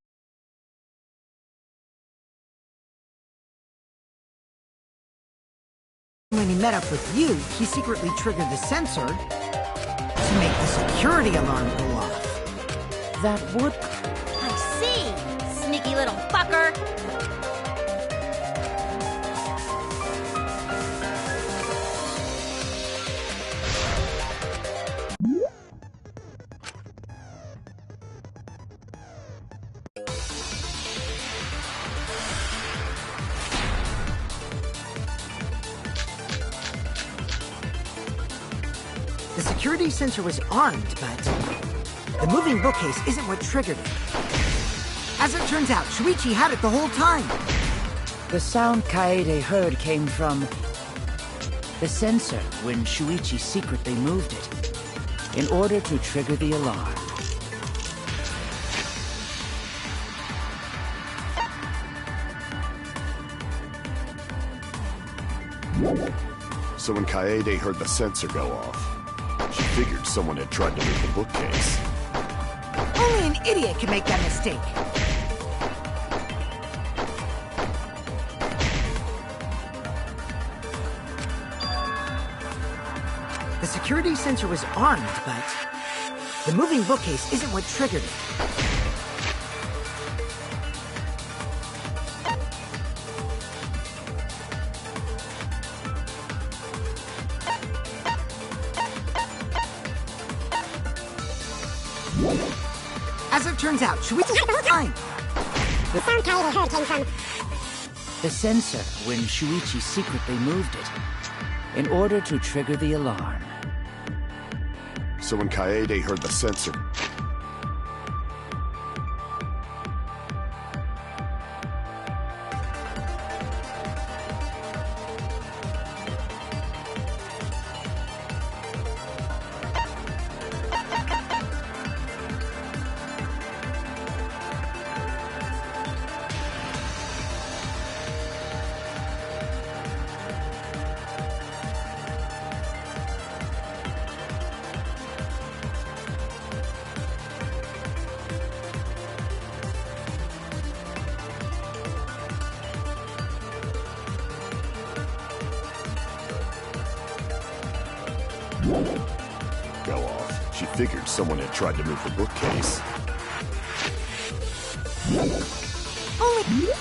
When he met up with you, he secretly triggered the sensor to make the security alarm go off. That would... I see! Sneaky little fucker! The security sensor was armed, but the moving bookcase isn't what triggered it. As it turns out, Shuichi had it the whole time. The sound Kaede heard came from the sensor when Shuichi secretly moved it in order to trigger the alarm. So when Kaede heard the sensor go off, she figured someone had tried to move the bookcase. Only an idiot can make that mistake. The security sensor was armed, but the moving bookcase isn't what triggered it. As it turns out, Shuichi had it the whole time. The sound Kaede heard came from The sensor when Shuichi secretly moved it in order to trigger the alarm. So when Kaede heard the sensor... Go off. She figured someone had tried to move the bookcase. Only...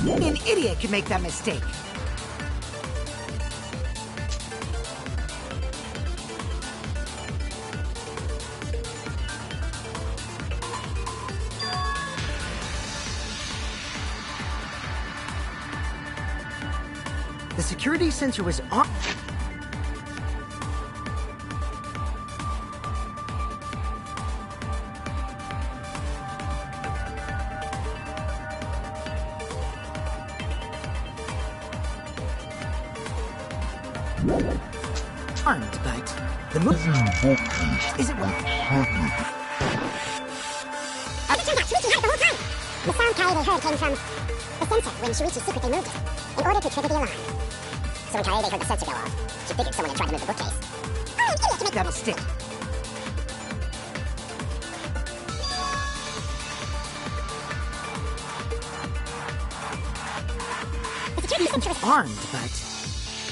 An idiot could make that mistake. The security sensor was on. Armed, but the moving bookcase isn't one. As it turns out, Shuichi had it the whole time. The sound Kaede heard came from the sensor when Shuichi secretly moved it, in order to trigger the alarm. So when Kaede heard the sensor go off, she figured someone had tried to move the bookcase. Oh, an idiot to make that mistake. The security sensor was Armed, but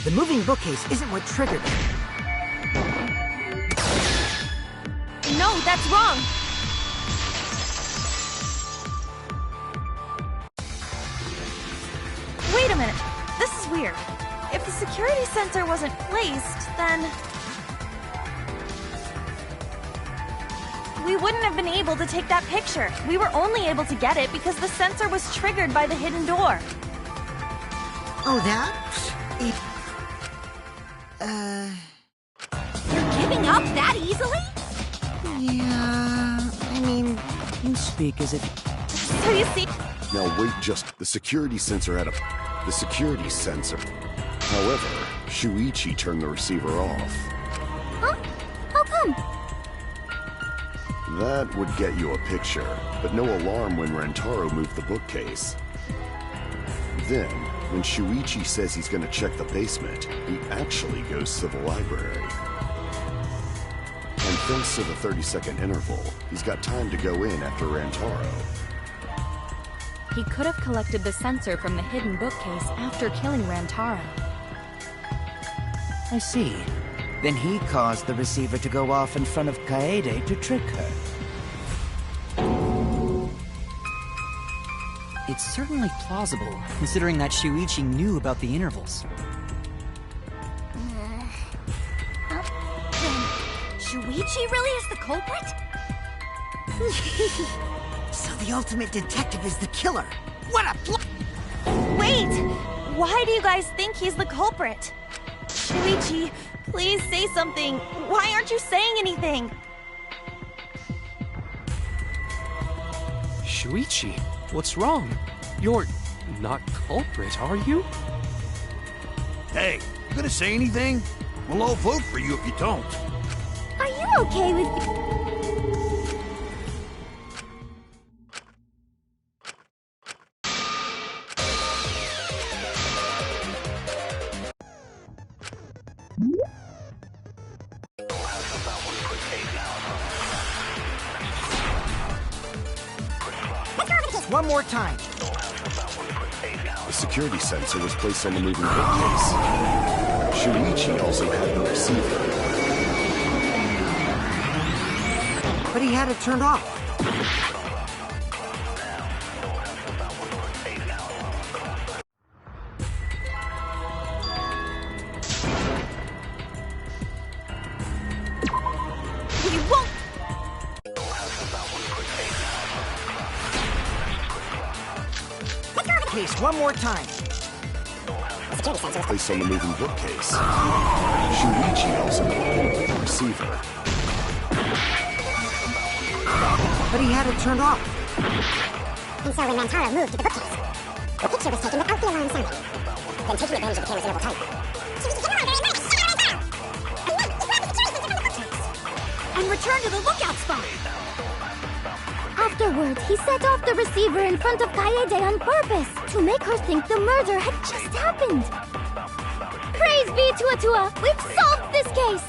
the moving bookcase isn't what triggered it. No, that's wrong! Wait a minute. This is weird. If the security sensor wasn't placed, then... we wouldn't have been able to take that picture. We were only able to get it because the sensor was triggered by the hidden door. Oh, that? You're giving up that easily? Yeah, I mean... You speak as if... So you see... Now wait, just... The security sensor had a... The security sensor... However, Shuichi turned the receiver off. Huh? How come? That would get you a picture, but no alarm when Rantaro moved the bookcase. Then, when Shuichi says he's gonna check the basement, he actually goes to the library. And thanks to the 30-second interval, he's got time to go in after Rantaro. He could have collected the sensor from the hidden bookcase after killing Rantaro. I see. Then he caused the receiver to go off in front of Kaede to trick her. It's certainly plausible, considering that Shuichi knew about the intervals. Then, Shuichi really is the culprit? So the ultimate detective is the killer. What a Wait! Why do you guys think he's the culprit? Shuichi, please say something. Why aren't you saying anything? Shuichi, what's wrong? You're not culprit, are you? Hey, you gonna say anything? Well, I'll vote for you if you don't. Are you okay with... One more time. The security sensor was placed on the moving bookcase. Shuichi also had the receiver. But he had it turned off. We won't... Case one more time. Placed on the moving bookcase. Shuichi also had the receiver. But he had it turned off. And so when Rantaro moved to the bookcase, the picture was taken without the alarm sounding. Then taking advantage of the camera's interval timer. And return to the lookout spot. Afterwards, he set off the receiver in front of Kaede on purpose to make her think the murder had just happened. Praise be to Atua, we've solved this case!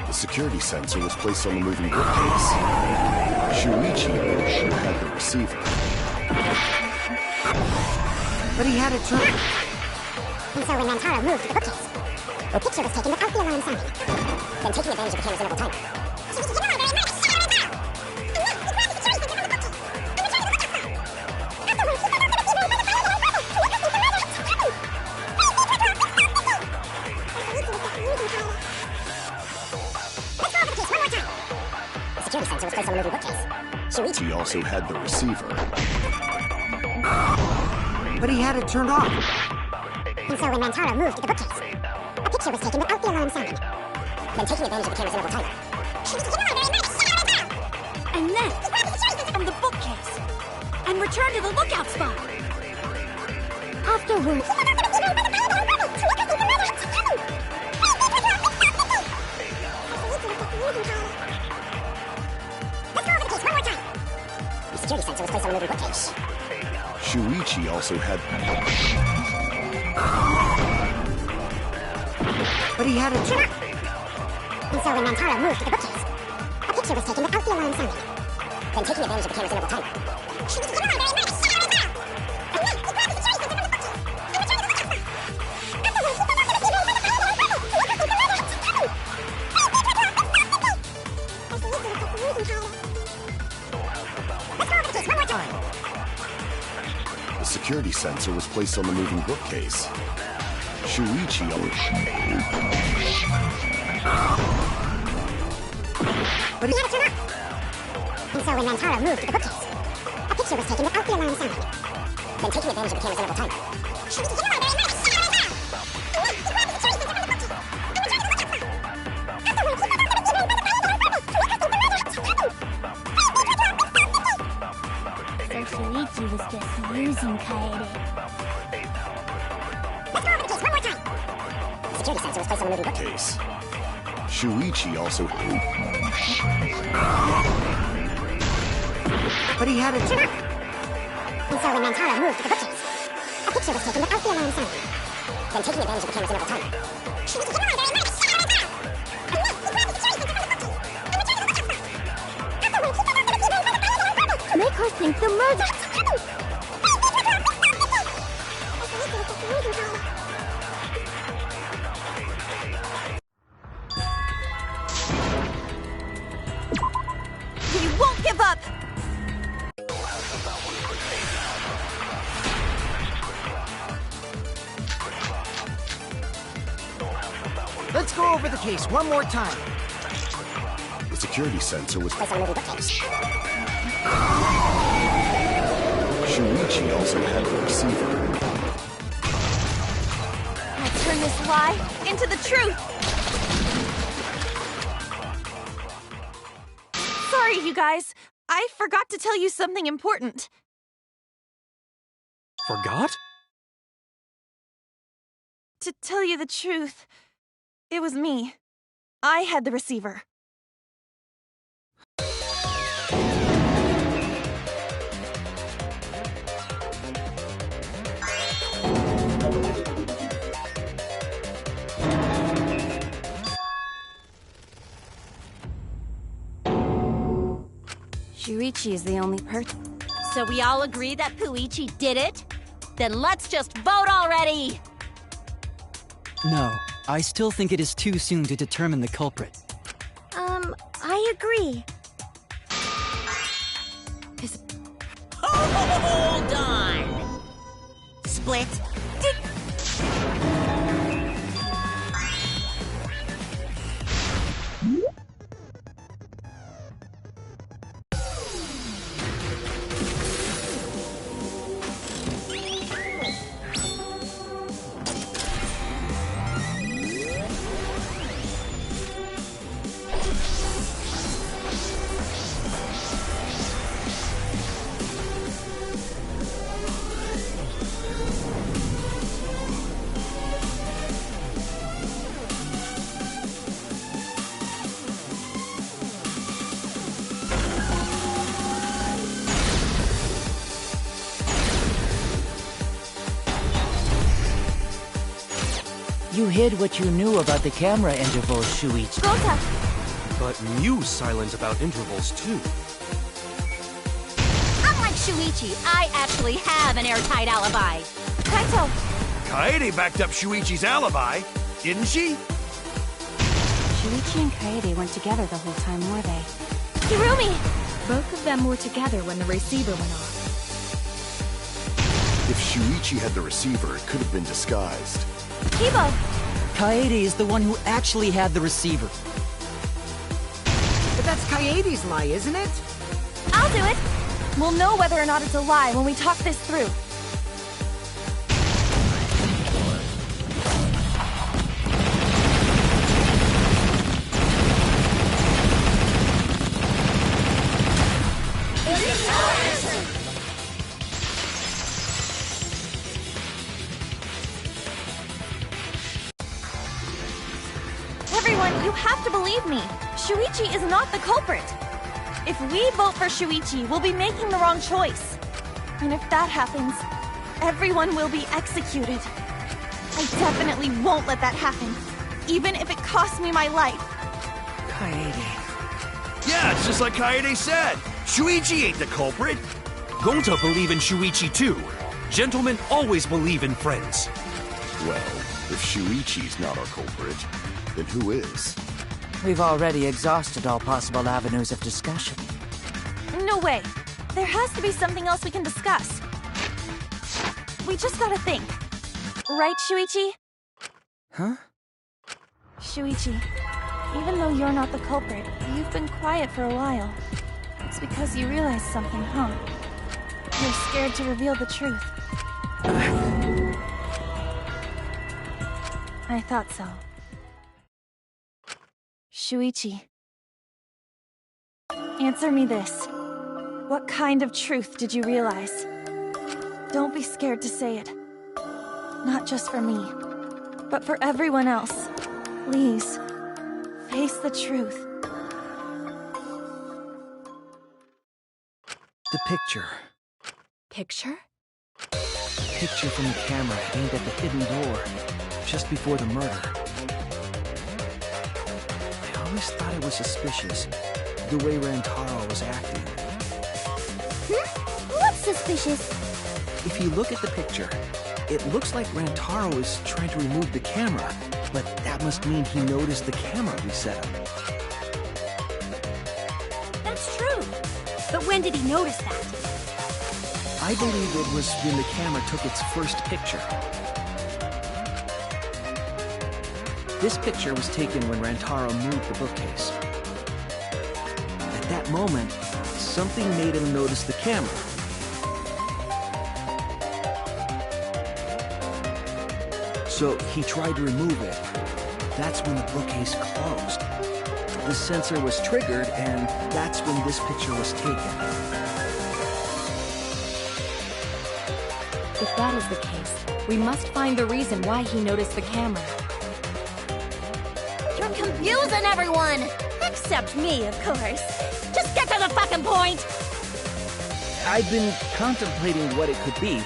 The security sensor was placed on the moving bookcase. Shuichi had the receiver. But he had it turned. And so when Mantaro moved to the bookcase, a picture was taken without the alarm sounding. Then taking advantage of the camera's interval timer, Shuichi also had the receiver. But he had it turned off. And so when Mantaro moved to the bookcase, a picture was taken without the alarm sounding. Then taking advantage of the camera's interval timer, And then, from the bookcase, and return to the lookout spot. afterwards. The security sensor was placed on the moving bookcase. Shuichi also had... But he had it turned off. And so when Mantaro moved to the bookcase, a picture was taken without the alarm sounding. Then taking advantage of the camera's interval timer, The security sensor was placed on the moving bookcase. Shuichi... But he had it turned off. And so when Mantaro moved to the bookcase, a picture was taken without the alarm sounding. Then taking advantage of the camera's interval timer, Shuichi was just using Kaede. Let's go over the case one more time. The security sensor was placed on the moving bookcase. Shuichi also... But he had it turned off. And so when Mantaro moved to the bookcase, a picture was taken without the alarm sounding. Then taking advantage of the camera's interval timer, Make her think the murder. We won't give up! Let's go over the case one more time. The security sensor was... placed on the moving bookcase. Shuichi also had the receiver. I'll turn this lie into the truth! Sorry, you guys. I forgot to tell you something important. Forgot? To tell you the truth, it was me. I had the receiver. Shuichi is the only person. So we all agree that Puichi did it? Then let's just vote already! No, I still think it is too soon to determine the culprit. I agree. Hold on! Split. You hid what you knew about the camera intervals, Shuichi. Gota! But Mew's silent about intervals, too. Unlike Shuichi, I actually have an airtight alibi. Kaito! Kaede backed up Shuichi's alibi, didn't she? Shuichi and Kaede weren't together the whole time, were they? Hirumi! Both of them were together when the receiver went off. If Shuichi had the receiver, it could have been disguised. Kibo! Kaede is the one who actually had the receiver. But that's Kaede's lie, isn't it? I'll do it! We'll know whether or not it's a lie when we talk this through. Everyone, you have to believe me. Shuichi is not the culprit. If we vote for Shuichi, we'll be making the wrong choice. And if that happens, everyone will be executed. I definitely won't let that happen, even if it costs me my life. Kaede. Yeah, it's just like Kaede said. Shuichi ain't the culprit. Gonta believe in Shuichi, too. Gentlemen always believe in friends. Well, if Shuichi's not our culprit, then who is? We've already exhausted all possible avenues of discussion. No way. There has to be something else we can discuss. We just gotta think. Right, Shuichi? Huh? Shuichi, even though you're not the culprit, you've been quiet for a while. It's because you realized something, huh? You're scared to reveal the truth. I thought so. Shuichi. Answer me this. What kind of truth did you realize? Don't be scared to say it. Not just for me, but for everyone else. Please, face the truth. The picture. Picture? Picture from the camera aimed at the hidden door, just before the murder. I always thought it was suspicious, the way Rantaro was acting. What's suspicious? If you look at the picture, it looks like Rantaro is trying to remove the camera, but that must mean he noticed the camera reset him. That's true. But when did he notice that? I believe it was when the camera took its first picture. This picture was taken when Rantaro moved the bookcase. At that moment, something made him notice the camera. So he tried to remove it. That's when the bookcase closed. The sensor was triggered, and that's when this picture was taken. If that is the case, we must find the reason why he noticed the camera. You're confusing everyone! Except me, of course. Just get to the fucking point! I've been contemplating what it could be.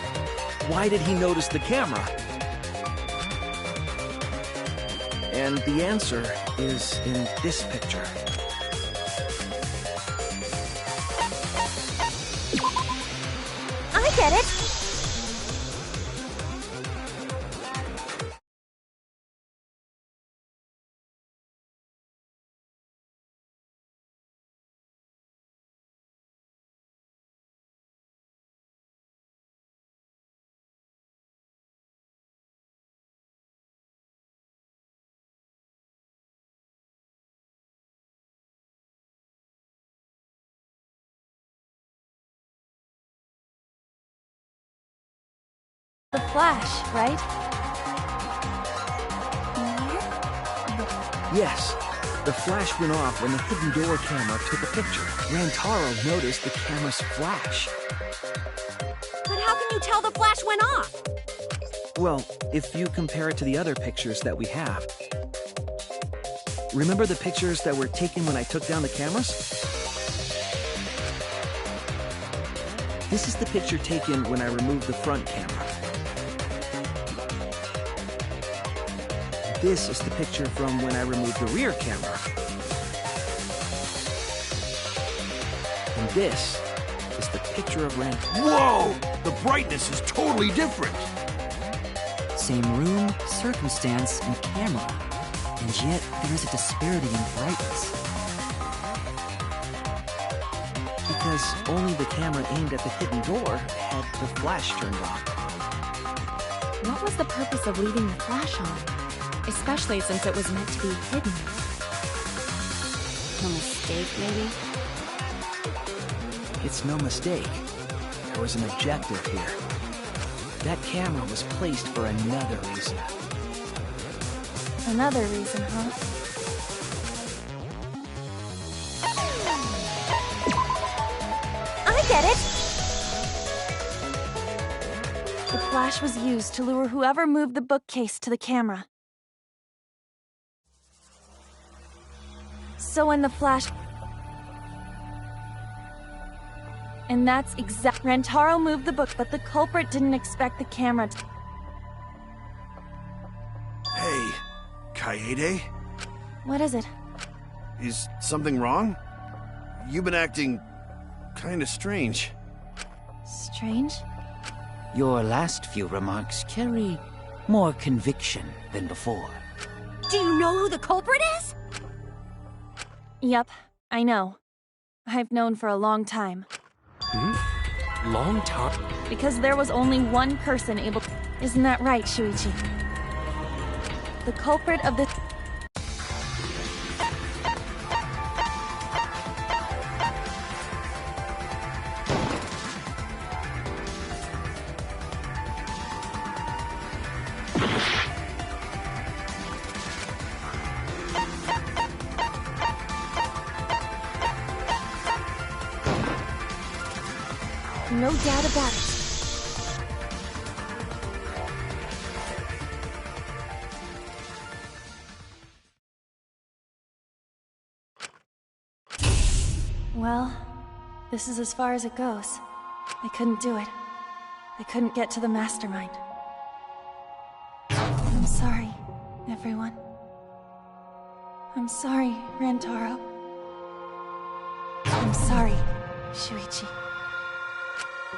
Why did he notice the camera? And the answer is in this picture. I get it! The flash, right? Yes, the flash went off when the hidden door camera took a picture. Rantaro noticed the camera's flash. But how can you tell the flash went off? Well, if you compare it to the other pictures that we have. Remember the pictures that were taken when I took down the cameras? This is the picture taken when I removed the front camera. This is the picture from when I removed the rear camera. And this is the picture of Ren. Whoa! The brightness is totally different! Same room, circumstance, and camera. And yet, there is a disparity in brightness. Because only the camera aimed at the hidden door had the flash turned on. What was the purpose of leaving the flash on? Especially since it was meant to be hidden. A mistake, maybe? It's no mistake. There was an objective here. That camera was placed for another reason. Another reason, huh? I get it! The flash was used to lure whoever moved the bookcase to the camera. So when the flash... And that's exact. Rentaro moved the book, but the culprit didn't expect the camera to... Hey, Kaede? What is it? Is something wrong? You've been acting kinda strange. Strange? Your last few remarks carry more conviction than before. Do you know who the culprit is? Yep, I know. I've known for a long time. Long time? Because there was only one person able to... Isn't that right, Shuichi? The culprit of the... No doubt about it. Well, this is as far as it goes. I couldn't do it. I couldn't get to the mastermind. I'm sorry, everyone. I'm sorry, Rantaro. I'm sorry, Shuichi.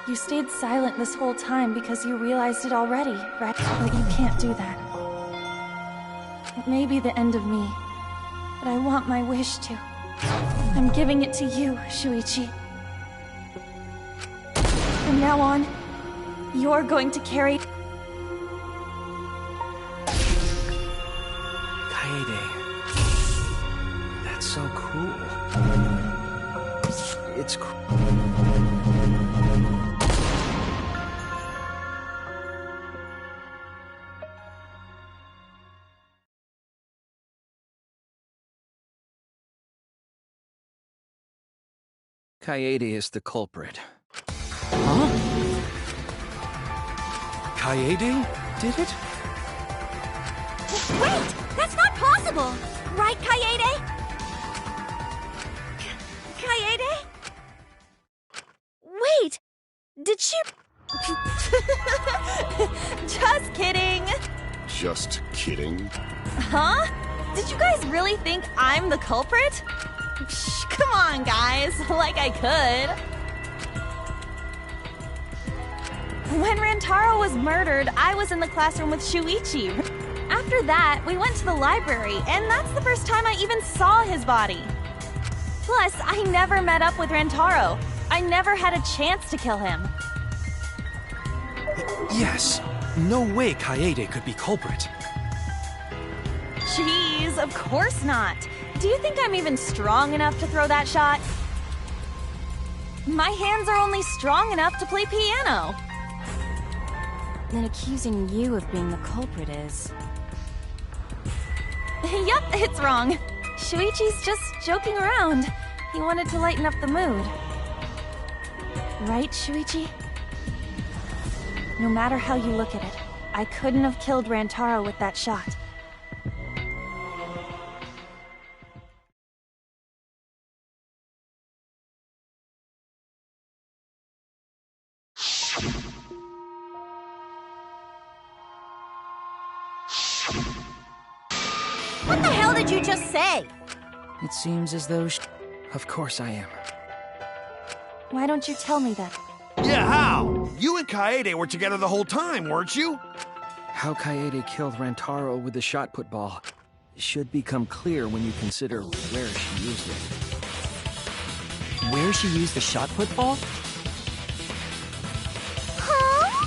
You stayed silent this whole time because you realized it already, right? But you can't do that. It may be the end of me, but I want my wish to. I'm giving it to you, Shuichi. From now on, you're going to carry... Kaede. That's so cruel. It's cruel. Kaede is the culprit. Huh? Kaede did it? Wait! That's not possible! Right, Kaede? Kaede? Wait! Did she... Just kidding! Just kidding? Huh? Did you guys really think I'm the culprit? Psh, come on, guys. Like I could. When Rantaro was murdered, I was in the classroom with Shuichi. After that, we went to the library, and that's the first time I even saw his body. Plus, I never met up with Rantaro. I never had a chance to kill him. Yes. No way Kaede could be culprit. Jeez, of course not. Do you think I'm even strong enough to throw that shot? My hands are only strong enough to play piano. Then accusing you of being the culprit is... Yep, it's wrong. Shuichi's just joking around. He wanted to lighten up the mood. Right, Shuichi? No matter how you look at it, I couldn't have killed Rantaro with that shot. What the hell did you just say? It seems as though Of course I am. Why don't you tell me that? Yeah, how? You and Kaede were together the whole time, weren't you? How Kaede killed Rantaro with the shot put ball should become clear when you consider where she used it. Where she used the shot put ball? Huh?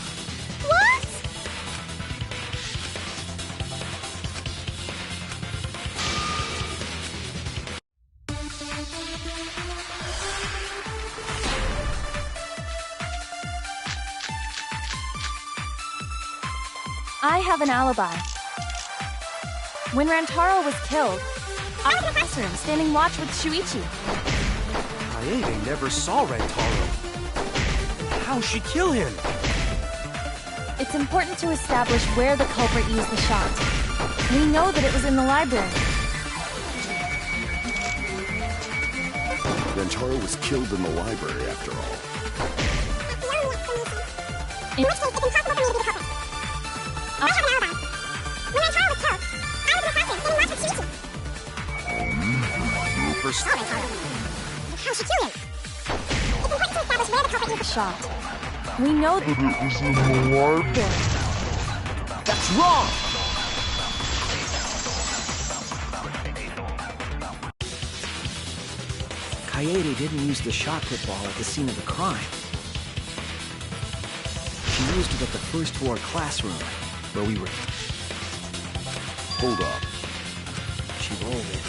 What? I have an alibi. When Rantaro was killed, I was in the classroom standing watch with Shuichi. Kaede never saw Rantaro. How'd she kill him? It's important to establish where the culprit used the shot. We know that it was in the library. Rantaro was killed in the library, after all. In which case, it's impossible for me to be the culprit. I have an alibi. When Rantaro was killed, I was in the classroom standing watch with Shuichi. First... Saw Rantaro. How'd she kill him? It's important to establish where the culprit used the shot. We know that it was in the library. That's wrong! Kaede didn't use the shot put ball at the scene of the crime. She used it at the first floor classroom, where we were... Hold up. She rolled it.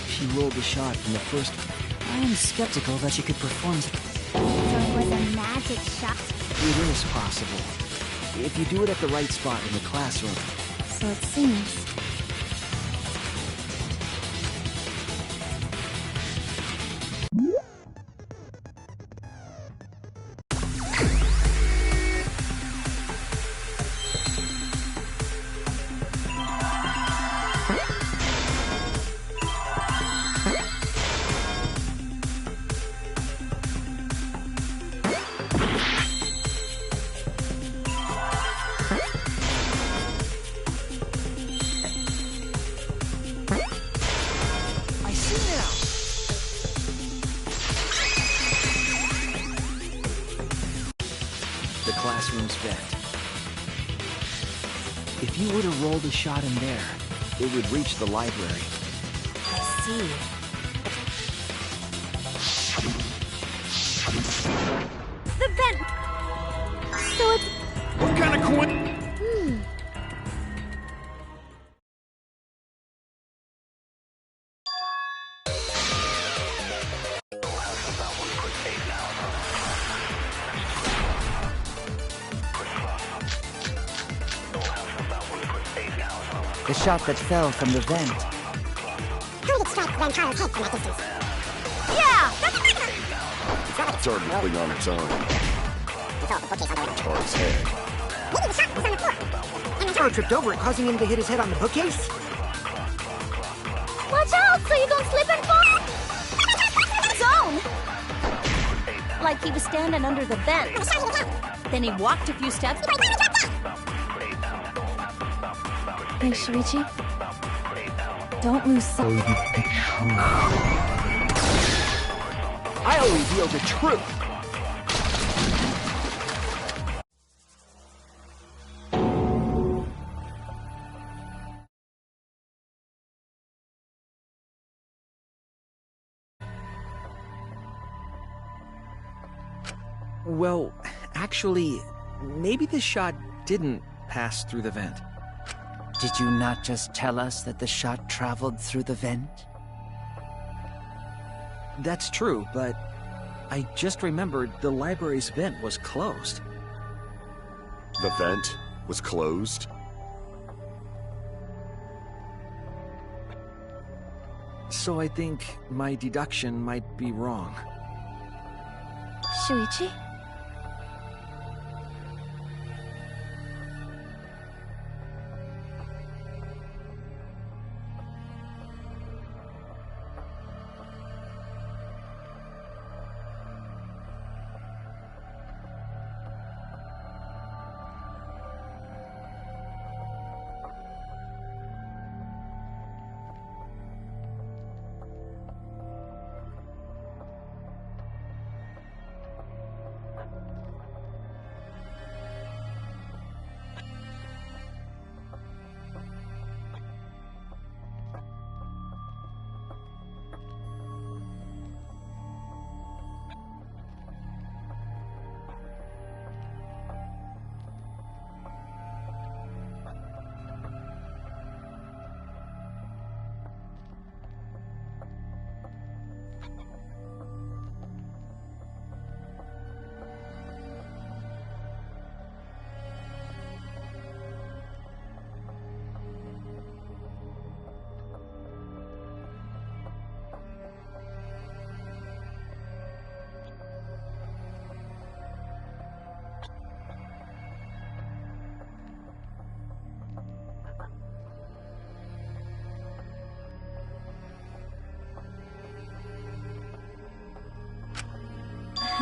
She rolled the shot from the first... I am skeptical that she could perform... So it was a magic shot? It is possible. If you do it at the right spot in the classroom. So it seems... The classroom's vent. If you were to roll the shot in there, it would reach the library. I see. The vent! So it's... What kind of coincidence? The shot that fell from the vent. How did it strike Rantaro's head from that distance? Yeah! It started moving on its own. Rantaro's head. Maybe the shot was on the floor. And Rantaro tripped over it, causing him to hit his head on the bookcase? Watch out so you don't slip and fall! Zone! Like he was standing under the vent. Then he walked a few steps. Hey, Shuichi. Don't lose sight. I'll reveal the truth! Well, actually, maybe the shot didn't pass through the vent. Did you not just tell us that the shot traveled through the vent? That's true, but I just remembered the library's vent was closed. The vent was closed? So I think my deduction might be wrong. Shuichi?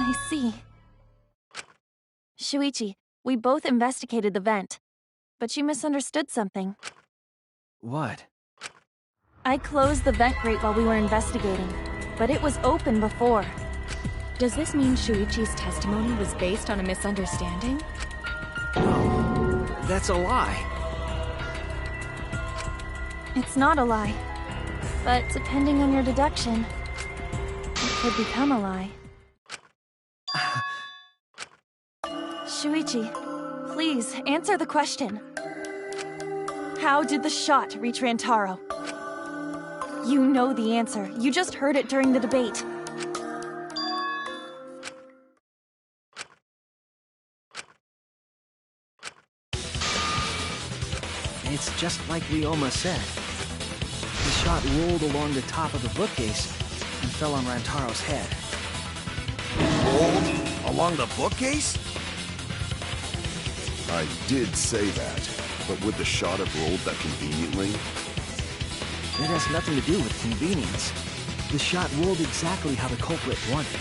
I see. Shuichi, we both investigated the vent, but you misunderstood something. What? I closed the vent grate while we were investigating, but it was open before. Does this mean Shuichi's testimony was based on a misunderstanding? No, that's a lie. It's not a lie, but depending on your deduction, it could become a lie. Shuichi, please answer the question. How did the shot reach Rantaro? You know the answer. You just heard it during the debate. It's just like Ryoma said. The shot rolled along the top of the bookcase and fell on Rantaro's head. Rolled along the bookcase? I did say that, but would the shot have rolled that conveniently? It has nothing to do with convenience. The shot rolled exactly how the culprit wanted.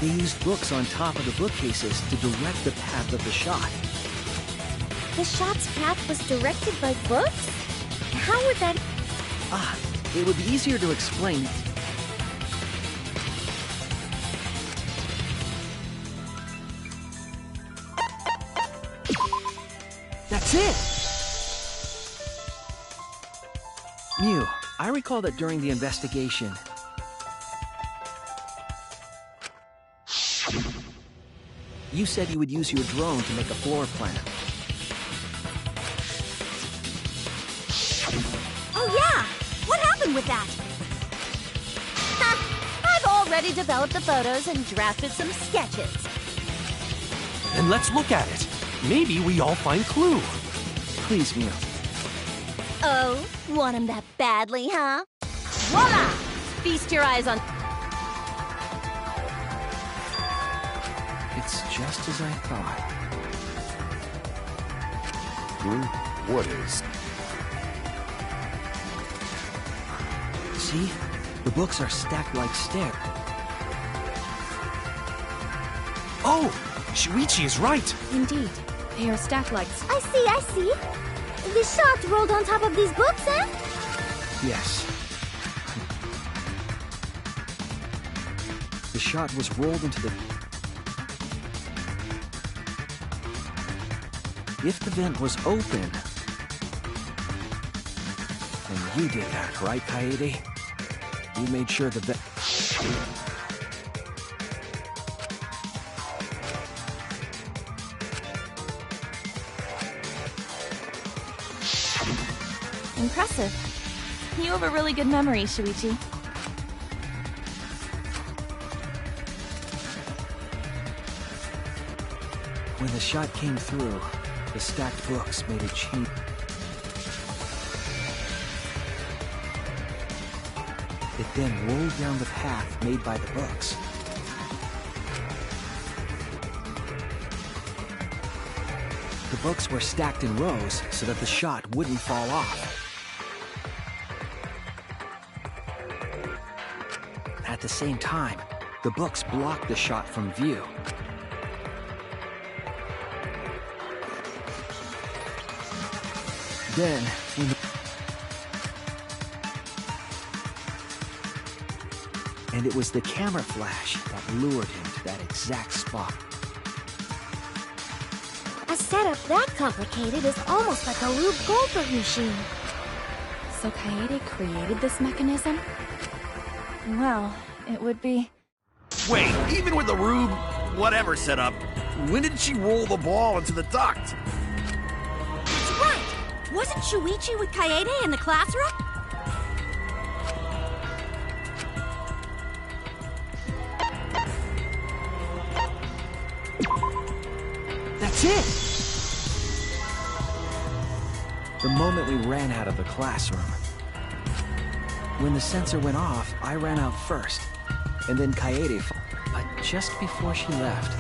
They used books on top of the bookcases to direct the path of the shot. The shot's path was directed by books? How would that... It would be easier to explain. That's it! Mew, I recall that during the investigation, you said you would use your drone to make a floor plan. Oh yeah! What happened with that? I've already developed the photos and drafted some sketches. Then let's look at it. Maybe we all find clue. Please, Mew. Oh, want him that badly, huh? Voila! Feast your eyes on... It's just as I thought. What is? See? The books are stacked like stairs. Oh! Shuichi is right! Indeed. They are stacked like... I see. The shot rolled on top of these books, eh? Yes. The shot was rolled into the... If the vent was open... And you did that, right, Kaede? You made sure the vent... Impressive. You have a really good memory, Shuichi. When the shot came through, the stacked books made a change. It then rolled down the path made by the books. The books were stacked in rows so that the shot wouldn't fall off. At the same time, the books blocked the shot from view. Then, when the... And it was the camera flash that lured him to that exact spot. A setup that complicated is almost like a Rube Goldberg machine. So Kaede created this mechanism? Well, it would be... Wait, even with the Rube whatever setup, when did she roll the ball into the duct? That's right! Wasn't Shuichi with Kaede in the classroom? That's it! The moment we ran out of the classroom. When the sensor went off, I ran out first, and then Kaede, but just before she left.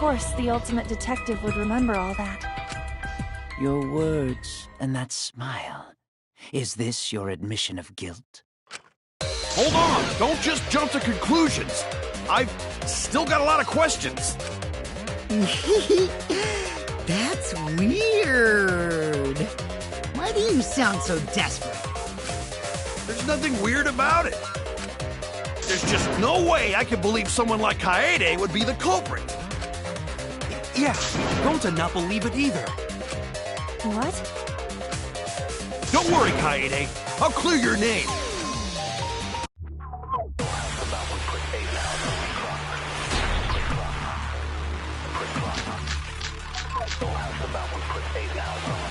course, the ultimate detective would remember all that. Your words and that smile. Is this your admission of guilt? Hold on! Don't just jump to conclusions! I've still got a lot of questions. That's weird. Why do you sound so desperate? There's nothing weird about it. There's just no way I can believe someone like Kaede would be the culprit. Yeah, don't to not believe it either. What? Don't worry, Kaede. I'll clear your name.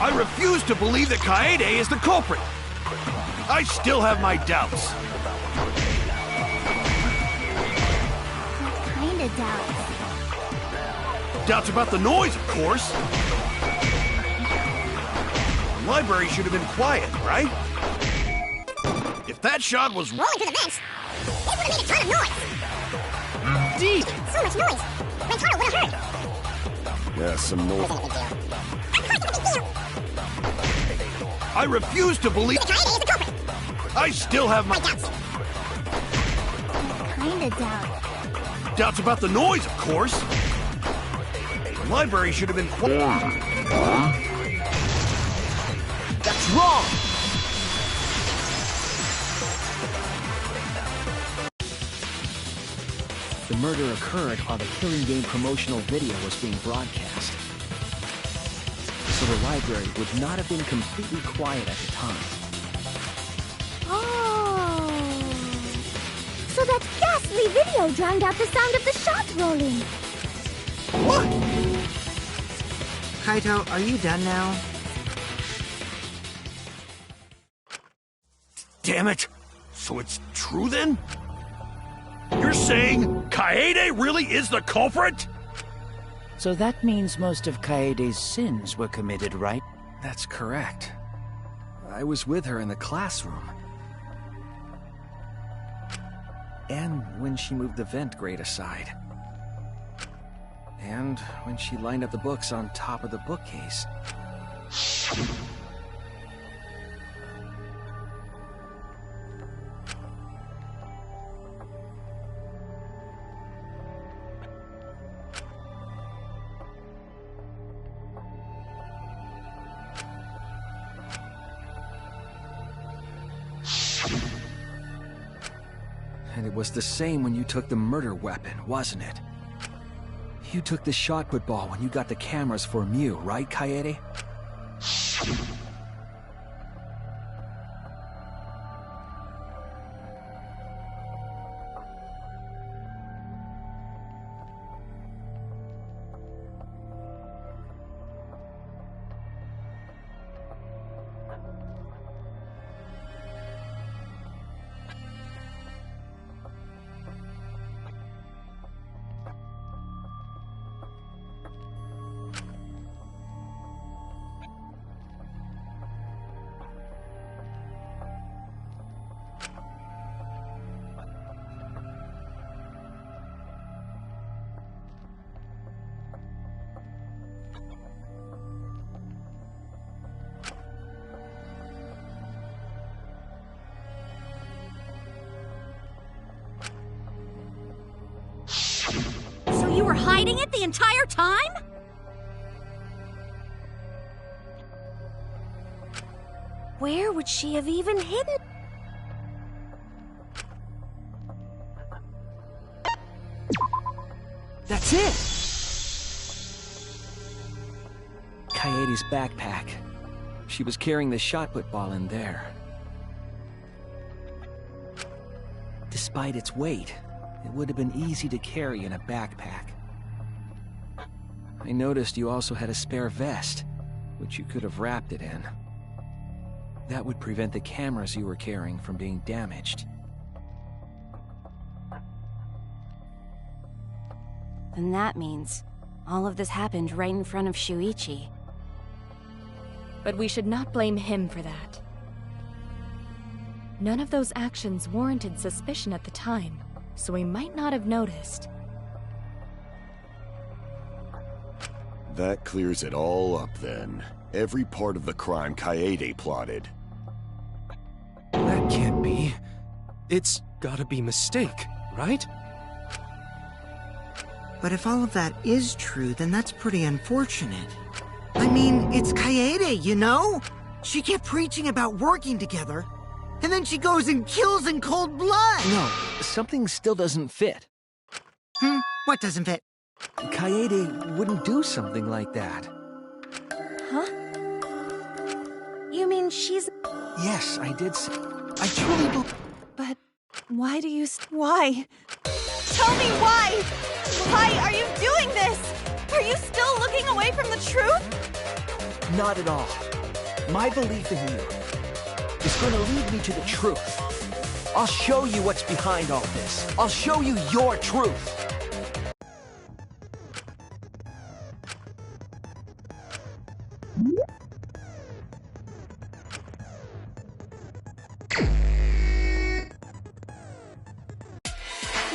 I refuse to believe that Kaede is the culprit. I still have my doubts. What kind of doubts? Doubts about the noise, of course. The library should have been quiet, right? If that shot was rolling through the vents, it would have made a ton of noise. Deep. So much noise. Rentaro would have heard. Yeah, some noise. Of course it's a big deal. I refuse to believe Kaede is the culprit. I still have my doubts. What kind of doubt? doubts about the noise, of course. The library should have been quiet. That's wrong! The murder occurred while the Killing Game promotional video was being broadcast. So the library would not have been completely quiet at the time. Oh. So that ghastly video drowned out the sound of the shot rolling. What? Kaito, are you done now? Damn it! So it's true then? You're saying Kaede really is the culprit? So that means most of Kaede's sins were committed, right? That's correct. I was with her in the classroom. And when she moved the vent grate aside. And when she lined up the books on top of the bookcase. And it was the same when you took the murder weapon, wasn't it? You took the shot put ball when you got the cameras for Mew, right, Kaede? So you were hiding it the entire time? Where would she have even hidden? That's it! Kaede's backpack. She was carrying the shot put ball in there. Despite its weight, it would have been easy to carry in a backpack. I noticed you also had a spare vest, which you could have wrapped it in. That would prevent the cameras you were carrying from being damaged. Then that means all of this happened right in front of Shuichi. But we should not blame him for that. None of those actions warranted suspicion at the time, so we might not have noticed. That clears it all up then. Every part of the crime Kaede plotted. That can't be. It's gotta be mistake, right? But if all of that is true, then that's pretty unfortunate. I mean, it's Kaede, you know? She kept preaching about working together, and then she goes and kills in cold blood! No, something still doesn't fit. What doesn't fit? Kaede wouldn't do something like that. Huh? You mean she's... Yes, I did say... I truly believe... But why do you... Why? Tell me why! Why are you doing this? Are you still looking away from the truth? Not at all. My belief in you is going to lead me to the truth. I'll show you what's behind all this. I'll show you your truth.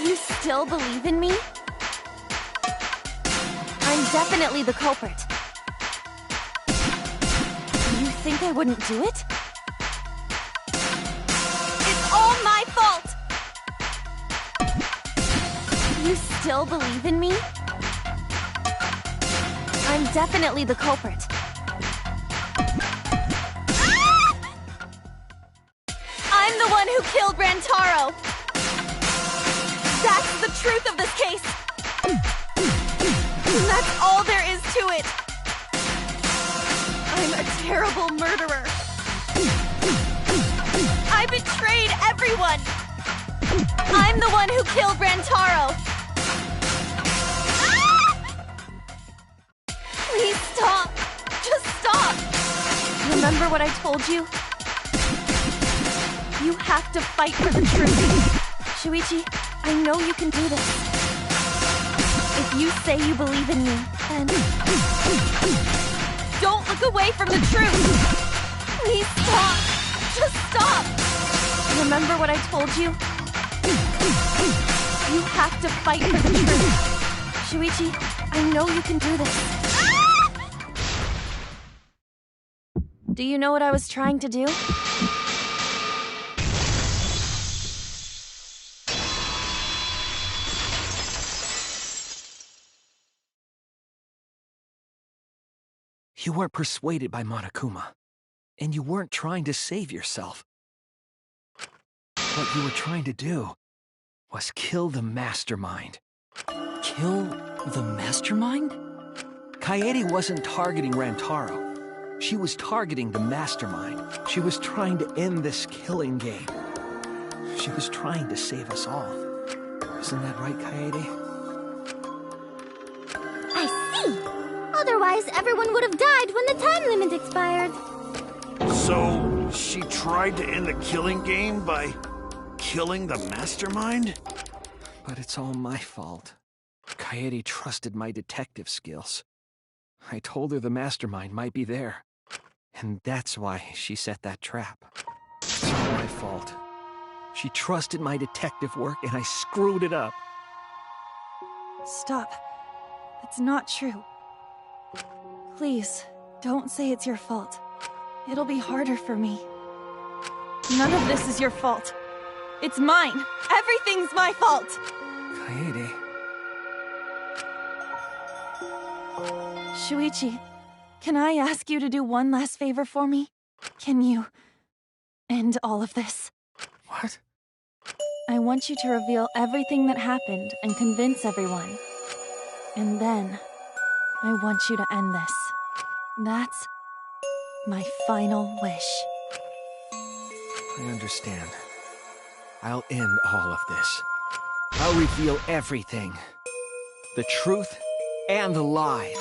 You still believe in me? I'm definitely the culprit. You think I wouldn't do it? It's all my fault! You still believe in me? I'm definitely the culprit. I'm the one who killed Rantaro! That's the truth of this case! And that's all there is to it! I'm a terrible murderer! I betrayed everyone! I'm the one who killed Rantaro! Please stop! Just stop! Remember what I told you? You have to fight for the truth. Shuichi, I know you can do this. If you say you believe in me, then... Don't look away from the truth! Please stop! Just stop! Remember what I told you? You have to fight for the truth. Shuichi, I know you can do this. Do you know what I was trying to do? You weren't persuaded by Monokuma, and you weren't trying to save yourself. What you were trying to do was kill the mastermind. Kill the mastermind? Kaede wasn't targeting Rantaro. She was targeting the mastermind. She was trying to end this killing game. She was trying to save us all. Isn't that right, Kaede? I see! Otherwise, everyone would have died when the time limit expired. So, she tried to end the killing game by killing the mastermind? But it's all my fault. Kaede trusted my detective skills. I told her the mastermind might be there. And that's why she set that trap. It's all my fault. She trusted my detective work and I screwed it up. Stop. That's not true. Please, don't say it's your fault. It'll be harder for me. None of this is your fault. It's mine. Everything's my fault. Kaede. Shuichi, can I ask you to do one last favor for me? Can you end all of this? What? I want you to reveal everything that happened and convince everyone. And then, I want you to end this. That's my final wish. I understand. I'll end all of this. I'll reveal everything. The truth and the lie.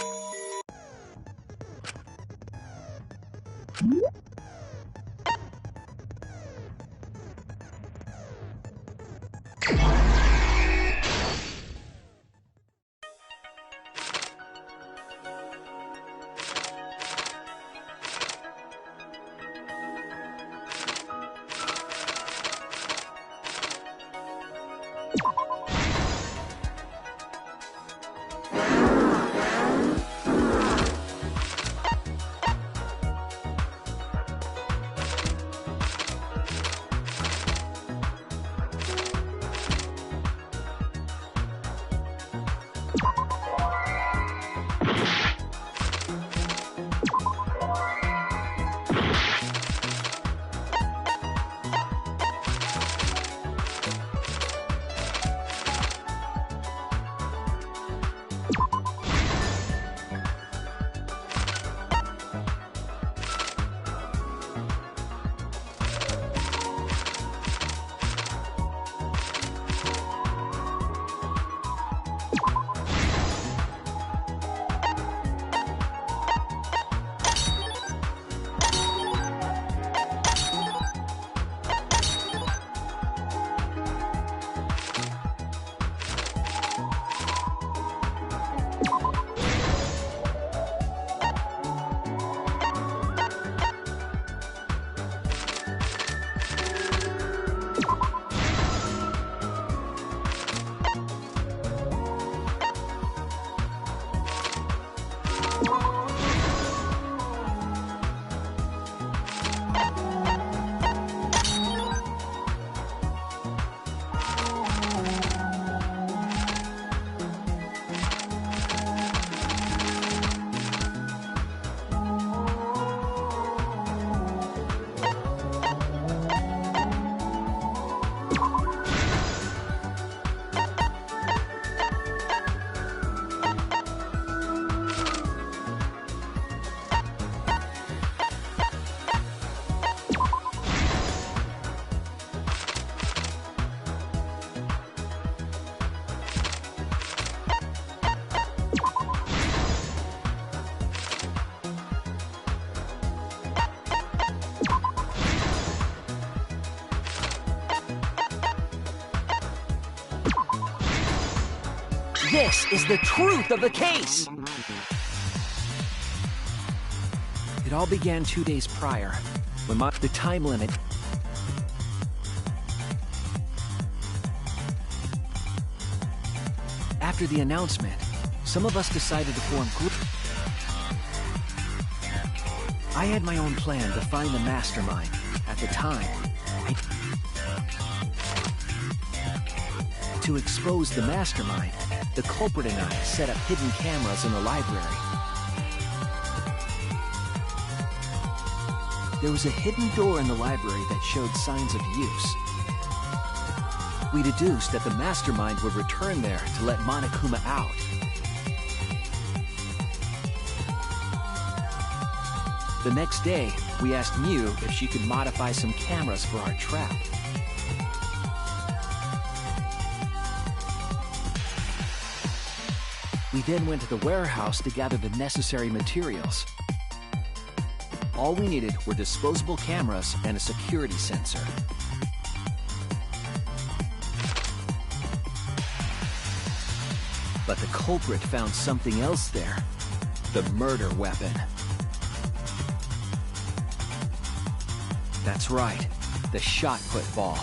This is the truth of the case! It all began 2 days prior, when the time limit... After the announcement, some of us decided to form groups. I had my own plan to find the mastermind. At the time, to expose the mastermind, the culprit and I set up hidden cameras in the library. There was a hidden door in the library that showed signs of use. We deduced that the mastermind would return there to let Monokuma out. The next day, we asked Mew if she could modify some cameras for our trap. We then went to the warehouse to gather the necessary materials. All we needed were disposable cameras and a security sensor. But the culprit found something else there. The murder weapon. That's right, the shot-put ball.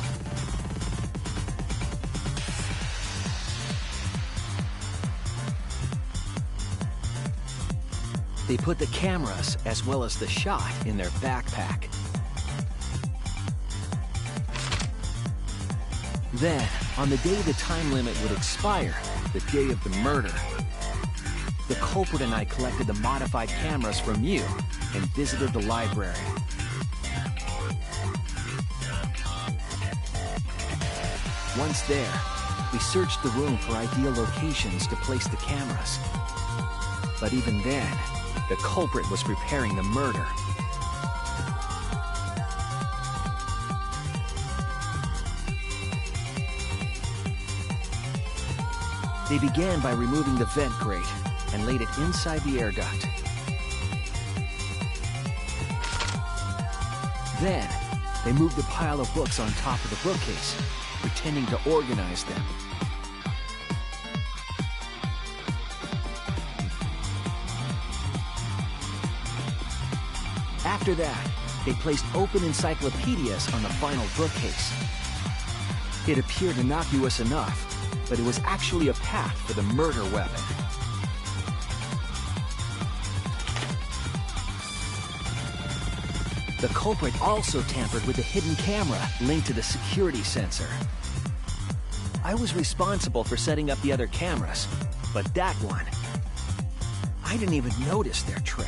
They put the cameras, as well as the shot, in their backpack. Then, on the day the time limit would expire, the day of the murder, the culprit and I collected the modified cameras from you and visited the library. Once there, we searched the room for ideal locations to place the cameras. But even then, the culprit was preparing the murder. They began by removing the vent grate and laid it inside the air duct. Then, they moved the pile of books on top of the bookcase, pretending to organize them. After that, they placed open encyclopedias on the final bookcase. It appeared innocuous enough, but it was actually a path for the murder weapon. The culprit also tampered with the hidden camera linked to the security sensor. I was responsible for setting up the other cameras, but that one, I didn't even notice their trick.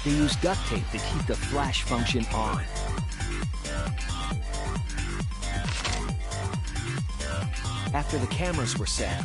They used duct tape to keep the flash function on. After the cameras were set,